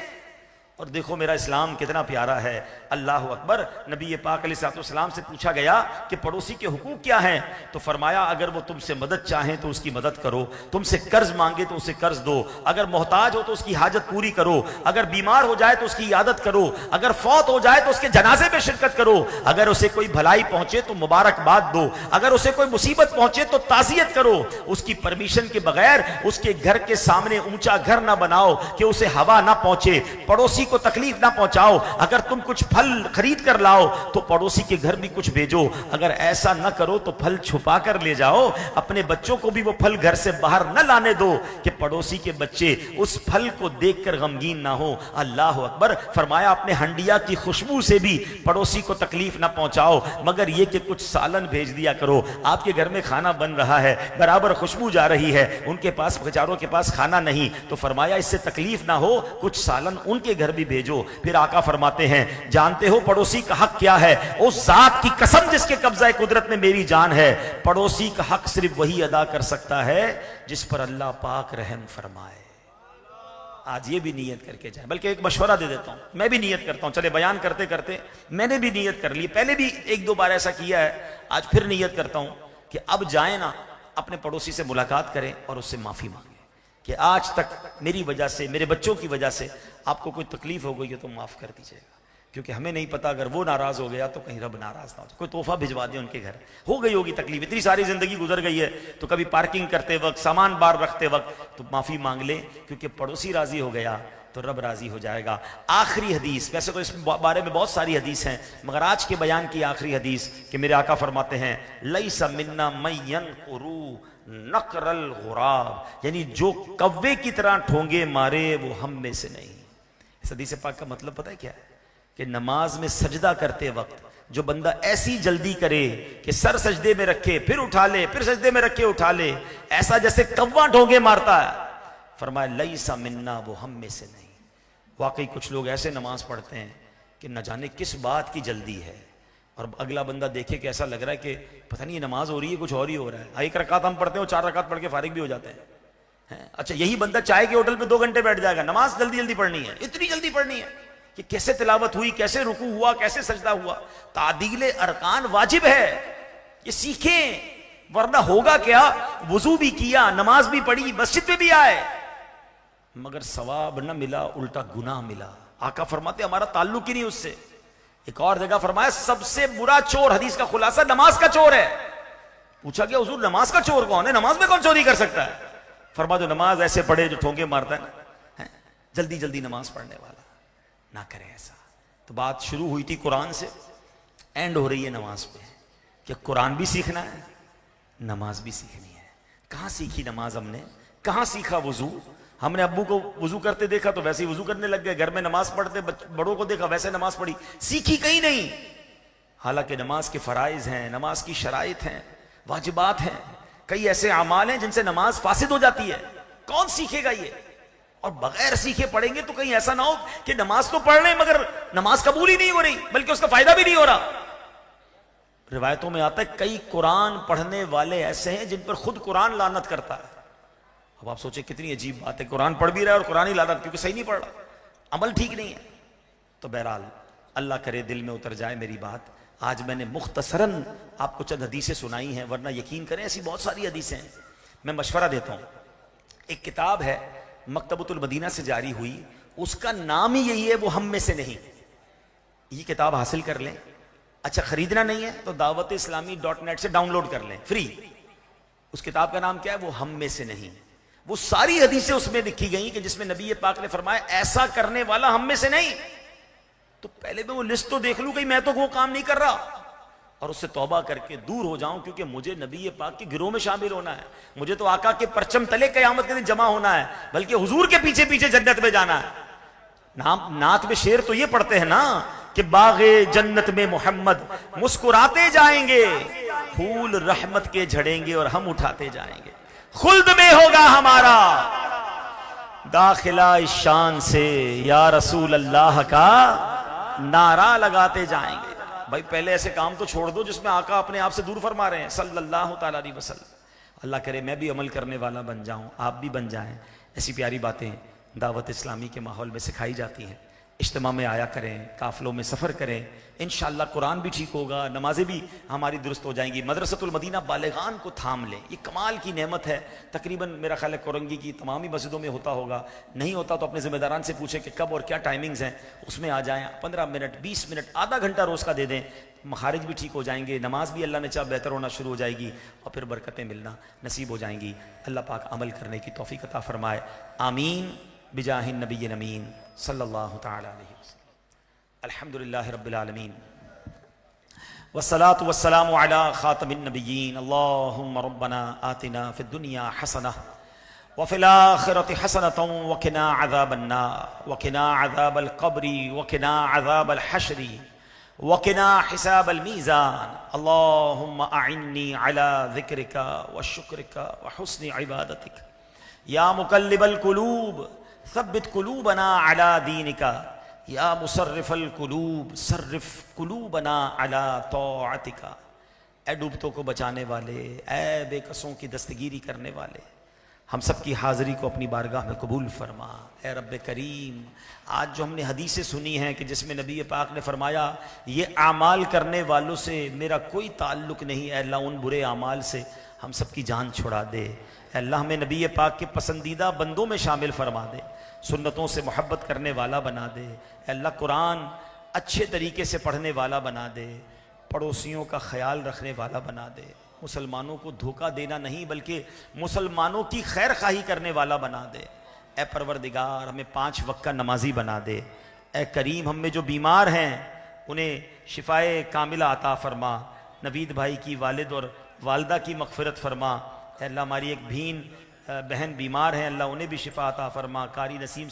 اور دیکھو میرا اسلام کتنا پیارا ہے. اللہ اکبر. نبی پاک علیہ الصلوۃ والسلام سے پوچھا گیا کہ پڑوسی کے حقوق کیا ہیں، تو فرمایا اگر وہ تم سے مدد چاہیں تو اس کی مدد کرو، تم سے قرض مانگے تو اسے قرض دو، اگر محتاج ہو تو اس کی حاجت پوری کرو، اگر بیمار ہو جائے تو اس کی عیادت کرو، اگر فوت ہو جائے تو اس کے جنازے میں شرکت کرو، اگر اسے کوئی بھلائی پہنچے تو مبارکباد دو، اگر اسے کوئی مصیبت پہنچے تو تعزیت کرو. اس کی پرمیشن کے بغیر اس کے گھر کے سامنے اونچا گھر نہ بناؤ کہ اسے ہوا نہ پہنچے. پڑوسی کو تکلیف نہ پہنچاؤ. اگر تم کچھ پھل خرید کر لاؤ تو پڑوسی کے گھر بھی کچھ بھیجو. اگر ایسا نہ کرو تو پھل چھپا کر لے جاؤ. اپنے بچوں کو بھی وہ پھل گھر سے باہر نہ لانے دو کہ پڑوسی کے بچے اس پھل کو دیکھ کر غمگین نہ ہو. اللہ اکبر. فرمایا اپنے ہنڈیا کی خوشبو سے بھی پڑوسی کو تکلیف نہ پہنچاؤ مگر یہ کہ کچھ سالن بھیج دیا کرو. آپ کے گھر میں کھانا بن رہا ہے، برابر خوشبو جا رہی ہے، ان کے پاس بیچاروں کے پاس کھانا نہیں، تو فرمایا اس سے تکلیف نہ ہو، کچھ سالن ان کے گھر بھی بھیجو. پھر آقا فرماتے ہیں جانتے ہو پڑوسی کا حق کیا ہے؟ اس ذات کی قسم جس کے قبضہ قدرت میں میری جان ہے، پڑوسی کا حق صرف وہی ادا کر سکتا ہے جس پر اللہ پاک رحم فرمائے. آج یہ بھی نیت کر کے جائیں. بلکہ ایک مشورہ دے دیتا ہوں، میں بھی نیت کرتا ہوں. چلے بیان کرتے کرتے میں نے بھی نیت کر لی، پہلے بھی 1-2 بار ایسا کیا ہے، آج پھر نیت کرتا ہوں کہ اب جائیں نا اپنے پڑوسی سے ملاقات کریں اور اس سے معافی مانگیں کہ آج تک میری وجہ سے، میرے بچوں کی وجہ سے آپ کو کوئی تکلیف ہو گئی ہے تو معاف کر دیجیے گا. کیونکہ ہمیں نہیں پتا اگر وہ ناراض ہو گیا تو کہیں رب ناراض نہ ہو جائے. کوئی تحفہ بھجوا دیں ان کے گھر، ہو گئی ہوگی تکلیف، اتنی ساری زندگی گزر گئی ہے تو کبھی پارکنگ کرتے وقت، سامان بار رکھتے وقت تو معافی مانگ لیں. کیونکہ پڑوسی راضی ہو گیا تو رب راضی ہو جائے گا. آخری حدیث، ویسے تو اس بارے میں بہت ساری حدیث ہیں مگر آج کے بیان کی آخری حدیث کہ میرے آقا فرماتے ہیں لیس منا من ينقر نقر الغراب، یعنی جو کوے کی طرح ٹھونگے مارے وہ ہم میں سے نہیں. اس حدیث پاک کا مطلب پتہ ہے کیا ہے؟ کہ نماز میں سجدہ کرتے وقت جو بندہ ایسی جلدی کرے کہ سر سجدے میں رکھے پھر اٹھا لے، پھر سجدے میں رکھے اٹھا لے، ایسا جیسے کوا ڈھونگے مارتا ہے، فرمایا لیسا منا، وہ ہم میں سے نہیں۔ واقعی کچھ لوگ ایسے نماز پڑھتے ہیں کہ نہ جانے کس بات کی جلدی ہے، اور اگلا بندہ دیکھے کہ ایسا لگ رہا ہے کہ پتہ نہیں یہ نماز ہو رہی ہے کچھ اور ہی ہو رہا ہے، ایک رکعت ہم پڑھتے ہیں اور 4 رکعت پڑھ کے فارغ بھی ہو جاتے ہیں۔ اچھا یہی بندہ چائے کے ہوٹل پہ 2 گھنٹے بیٹھ جائے گا، نماز جلدی جلدی پڑھنی ہے، اتنی جلدی پڑھنی ہے کہ کیسے تلاوت ہوئی، کیسے رکوع ہوا، کیسے سجدہ ہوا۔ تعدیل ارکان واجب ہے، یہ سیکھیں، ورنہ ہوگا کیا، وضو بھی کیا، نماز بھی پڑھی، مسجد میں بھی آئے، مگر ثواب نہ ملا، الٹا گناہ ملا۔ آقا فرماتے ہمارا تعلق ہی نہیں اس سے۔ ایک اور جگہ فرمایا سب سے برا چور، حدیث کا خلاصہ، نماز کا چور ہے۔ پوچھا کہ حضور نماز کا چور کون ہے، نماز میں کون چوری کر سکتا ہے؟ فرما جو نماز ایسے پڑھے جو ٹھونکے مارتا ہے نا، جلدی جلدی نماز پڑھنے والا، نہ کرے ایسا۔ تو بات شروع ہوئی تھی قرآن سے، اینڈ ہو رہی ہے نماز پہ، کہ قرآن بھی سیکھنا ہے، نماز بھی سیکھنی ہے۔ کہاں سیکھی نماز ہم نے، کہاں سیکھا وضو؟ ہم نے ابو کو وضو کرتے دیکھا تو ویسے ہی وضو کرنے لگ گئے، گھر میں نماز پڑھتے بڑوں کو دیکھا ویسے نماز پڑھی، سیکھی کہیں نہیں۔ حالانکہ نماز کے فرائض ہیں، نماز کی شرائط ہیں، واجبات ہیں، کئی ایسے اعمال ہیں جن سے نماز فاسد ہو جاتی ہے، کون سیکھے گا یہ؟ اور بغیر سیکھے پڑھیں گے تو کہیں ایسا نہ ہو کہ نماز تو پڑھ رہے ہیں مگر نماز قبول ہی نہیں ہو رہی، بلکہ اس کا فائدہ بھی نہیں ہو رہا۔ روایتوں میں آتا ہے کئی قرآن پڑھنے والے ایسے ہیں جن پر خود قرآن لعنت کرتا ہے۔ اب آپ سوچیں کتنی عجیب بات ہے، قرآن پڑھ بھی رہا ہے اور قرآن ہی لعنت، کیونکہ صحیح نہیں پڑھ رہا، عمل ٹھیک نہیں ہے۔ تو بہرحال اللہ کرے دل میں اتر جائے میری بات۔ آج میں نے مختصراً آپ کو چند حدیثیں سنائی ہیں، ورنہ یقین کریں ایسی بہت ساری حدیثیں ہیں۔ میں مشورہ دیتا ہوں، ایک کتاب ہے مکتبۃ المدینہ سے جاری ہوئی، اس کا نام ہی یہی ہے، وہ ہم میں سے نہیں۔ یہ کتاب حاصل کر لیں، اچھا خریدنا نہیں ہے تو dawat-e-islami.net سے ڈاؤن لوڈ کر لیں فری۔ اس کتاب کا نام کیا ہے؟ وہ ہم میں سے نہیں۔ وہ ساری حدیثیں اس میں لکھی گئیں کہ جس میں نبی پاک نے فرمایا ایسا کرنے والا ہم میں سے نہیں۔ تو پہلے میں وہ لسٹ تو دیکھ لوں کہ میں تو وہ کام نہیں کر رہا، اور اس سے توبہ کر کے دور ہو جاؤں، کیونکہ مجھے نبی پاک کے گروہ میں شامل ہونا ہے، مجھے تو آقا کے پرچم تلے قیامت کے دن جمع ہونا ہے، بلکہ حضور کے پیچھے پیچھے جنت میں جانا ہے۔ نعت میں شعر تو یہ پڑھتے ہیں نا کہ باغ جنت میں محمد مسکراتے جائیں گے، پھول رحمت کے جھڑیں گے اور ہم اٹھاتے جائیں گے، خلد میں ہوگا ہمارا داخلہ اس شان سے، یا رسول اللہ کا نعرہ لگاتے جائیں گے۔ بھائی پہلے ایسے کام تو چھوڑ دو جس میں آقا اپنے آپ سے دور فرما رہے ہیں صلی اللہ تعالیٰ علیہ وسلم۔ اللہ کرے میں بھی عمل کرنے والا بن جاؤں، آپ بھی بن جائیں۔ ایسی پیاری باتیں دعوت اسلامی کے ماحول میں سکھائی جاتی ہیں۔ اجتماع میں آیا کریں، قافلوں میں سفر کریں، انشاءاللہ قرآن بھی ٹھیک ہوگا، نمازیں بھی ہماری درست ہو جائیں گی۔ مدرسۃ المدینہ بالغان کو تھام لیں، یہ کمال کی نعمت ہے۔ تقریباً میرا خیال ہے کورنگی کی تمام ہی مسجدوں میں ہوتا ہوگا، نہیں ہوتا تو اپنے ذمہ داران سے پوچھیں کہ کب اور کیا ٹائمنگز ہیں، اس میں آ جائیں۔ 15 منٹ 20 منٹ آدھا گھنٹہ روز کا دے دیں، مخارج بھی ٹھیک ہو جائیں گے، نماز بھی اللہ نے چاہ بہتر ہونا شروع ہو جائے گی، اور پھر برکتیں ملنا نصیب ہو جائیں گی۔ اللہ پاک عمل کرنے کی توفیق عطا فرمائے، آمین بجاہ النبی الامین صلی اللہ تعالی علیہ وسلم۔ الحمدللہ رب العالمین والصلاة والسلام علی خاتم النبیین۔ اللہم ربنا آتنا فی الدنیا حسنہ وفی الآخرۃ حسنۃ وقنا عذاب النار وقنا عذاب القبر وقنا عذاب الحشر وقنا حساب المیزان۔ اللہم اعنی علی ذکرک وشکرک وحسن عبادتک، یا مقلب القلوب ثبت قلوبنا علی دینک، یا مصرف القلوب صرف قلوبنا علی طاعتک۔ اے ڈوبتوں کو بچانے والے، اے بے کسوں کی دستگیری کرنے والے، ہم سب کی حاضری کو اپنی بارگاہ میں قبول فرما۔ اے رب کریم، آج جو ہم نے حدیثیں سنی ہیں کہ جس میں نبی پاک نے فرمایا یہ اعمال کرنے والوں سے میرا کوئی تعلق نہیں، اے اللہ ان برے اعمال سے ہم سب کی جان چھڑا دے۔ اے اللہ ہمیں نبی پاک کے پسندیدہ بندوں میں شامل فرما دے، سنتوں سے محبت کرنے والا بنا دے۔ اے اللہ قرآن اچھے طریقے سے پڑھنے والا بنا دے، پڑوسیوں کا خیال رکھنے والا بنا دے، مسلمانوں کو دھوکہ دینا نہیں بلکہ مسلمانوں کی خیر خواہی کرنے والا بنا دے۔ اے پروردگار ہمیں 5 وقت کا نمازی بنا دے۔ اے کریم ہم میں جو بیمار ہیں انہیں شفائے کاملہ عطا فرما، نوید بھائی کی والد اور والدہ کی مغفرت فرما۔ اے اللہ ہماری ایک بہن بیمار ہیں، اللہ انہیں بھی شفا عطا فرما۔ قاری وسیم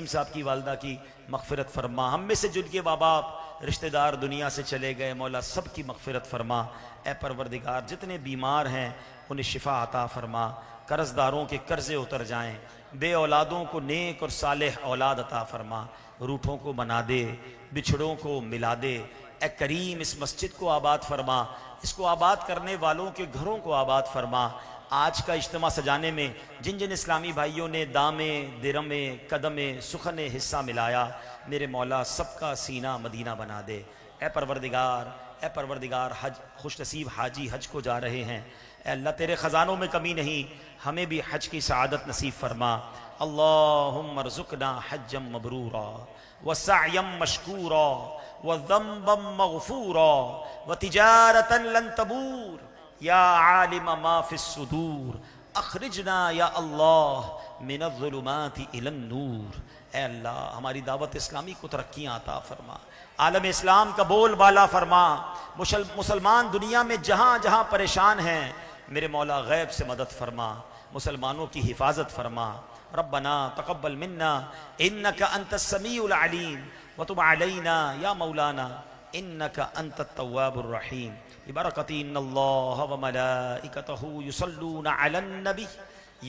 صاحب کی والدہ کی مغفرت فرما۔ ہم میں سے جن کے ماں باپ رشتہ دار دنیا سے چلے گئے، مولا سب کی مغفرت فرما۔ اے پروردگار جتنے بیمار ہیں انہیں شفا عطا فرما، قرض داروں کے قرضے اتر جائیں، بے اولادوں کو نیک اور صالح اولاد عطا فرما، روٹھوں کو بنا دے، بچھڑوں کو ملا دے۔ اے کریم اس مسجد کو آباد فرما، اس کو آباد کرنے والوں کے گھروں کو آباد فرما۔ آج کا اجتماع سجانے میں جن جن اسلامی بھائیوں نے دامیں، درمیں، قدمیں، سخنیں حصہ ملایا، میرے مولا سب کا سینہ مدینہ بنا دے۔ اے پروردگار حج خوش نصیب حاجی حج کو جا رہے ہیں، اے اللہ تیرے خزانوں میں کمی نہیں، ہمیں بھی حج کی سعادت نصیب فرما۔ اللہم ارزقنا حجا مبرورا وسعیا مشکورا وذنبا مغفورا وتجارتا لن تبور یا عالم ما فی الصدور اخرجنا یا اللہ من الظلمات الی النور۔ اے اللہ ہماری دعوت اسلامی کو ترقیاں عطا فرما، عالم اسلام کا بول بالا فرما، مسلمان دنیا میں جہاں جہاں پریشان ہیں میرے مولا غیب سے مدد فرما، مسلمانوں کی حفاظت فرما۔ ربنا تقبل منا انک انت السمیع العلیم وتب علینا یا مولانا انک انت التواب الرحیم۔ ببرکت ان اللہ وملائکتہ یصلون علی النبی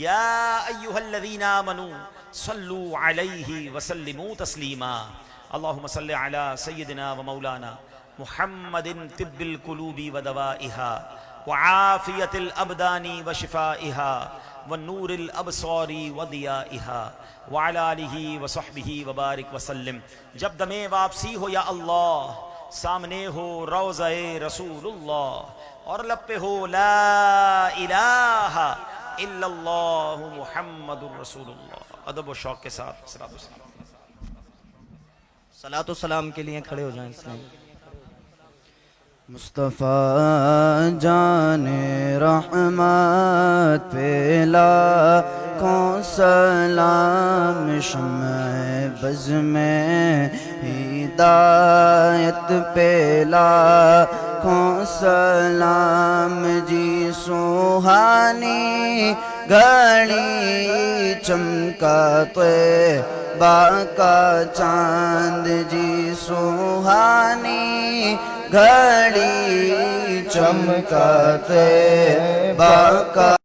یا ایہا الذین آمنوا صلوا علیہ وسلموا تسلیما۔ اللہم صل علی سیدنا ومولانا محمد طب القلوب ودوائها وعافیت الابدان وشفائها ونور الابصار وضیائها وعلی آلہ وصحبہ وبارک وسلم۔ جب دم واپسی ہو یا اللہ، سامنے ہو روضہ رسول اللہ اور لب پہ ہو لا الہ الا اللہ محمد رسول اللہ۔ ادب و شوق کے ساتھ صلاۃ و سلام کے لیے کھڑے ہو جائیں۔ مصطفیٰ جان رحمت پہ لاکھوں سلام، شمع بز میں ہدایت پہ لاکھوں سلام جی، سوہانی گھڑی چمکا طیبہ کا چاند جی، سوہانی گھڑی چمکا طیبہ کا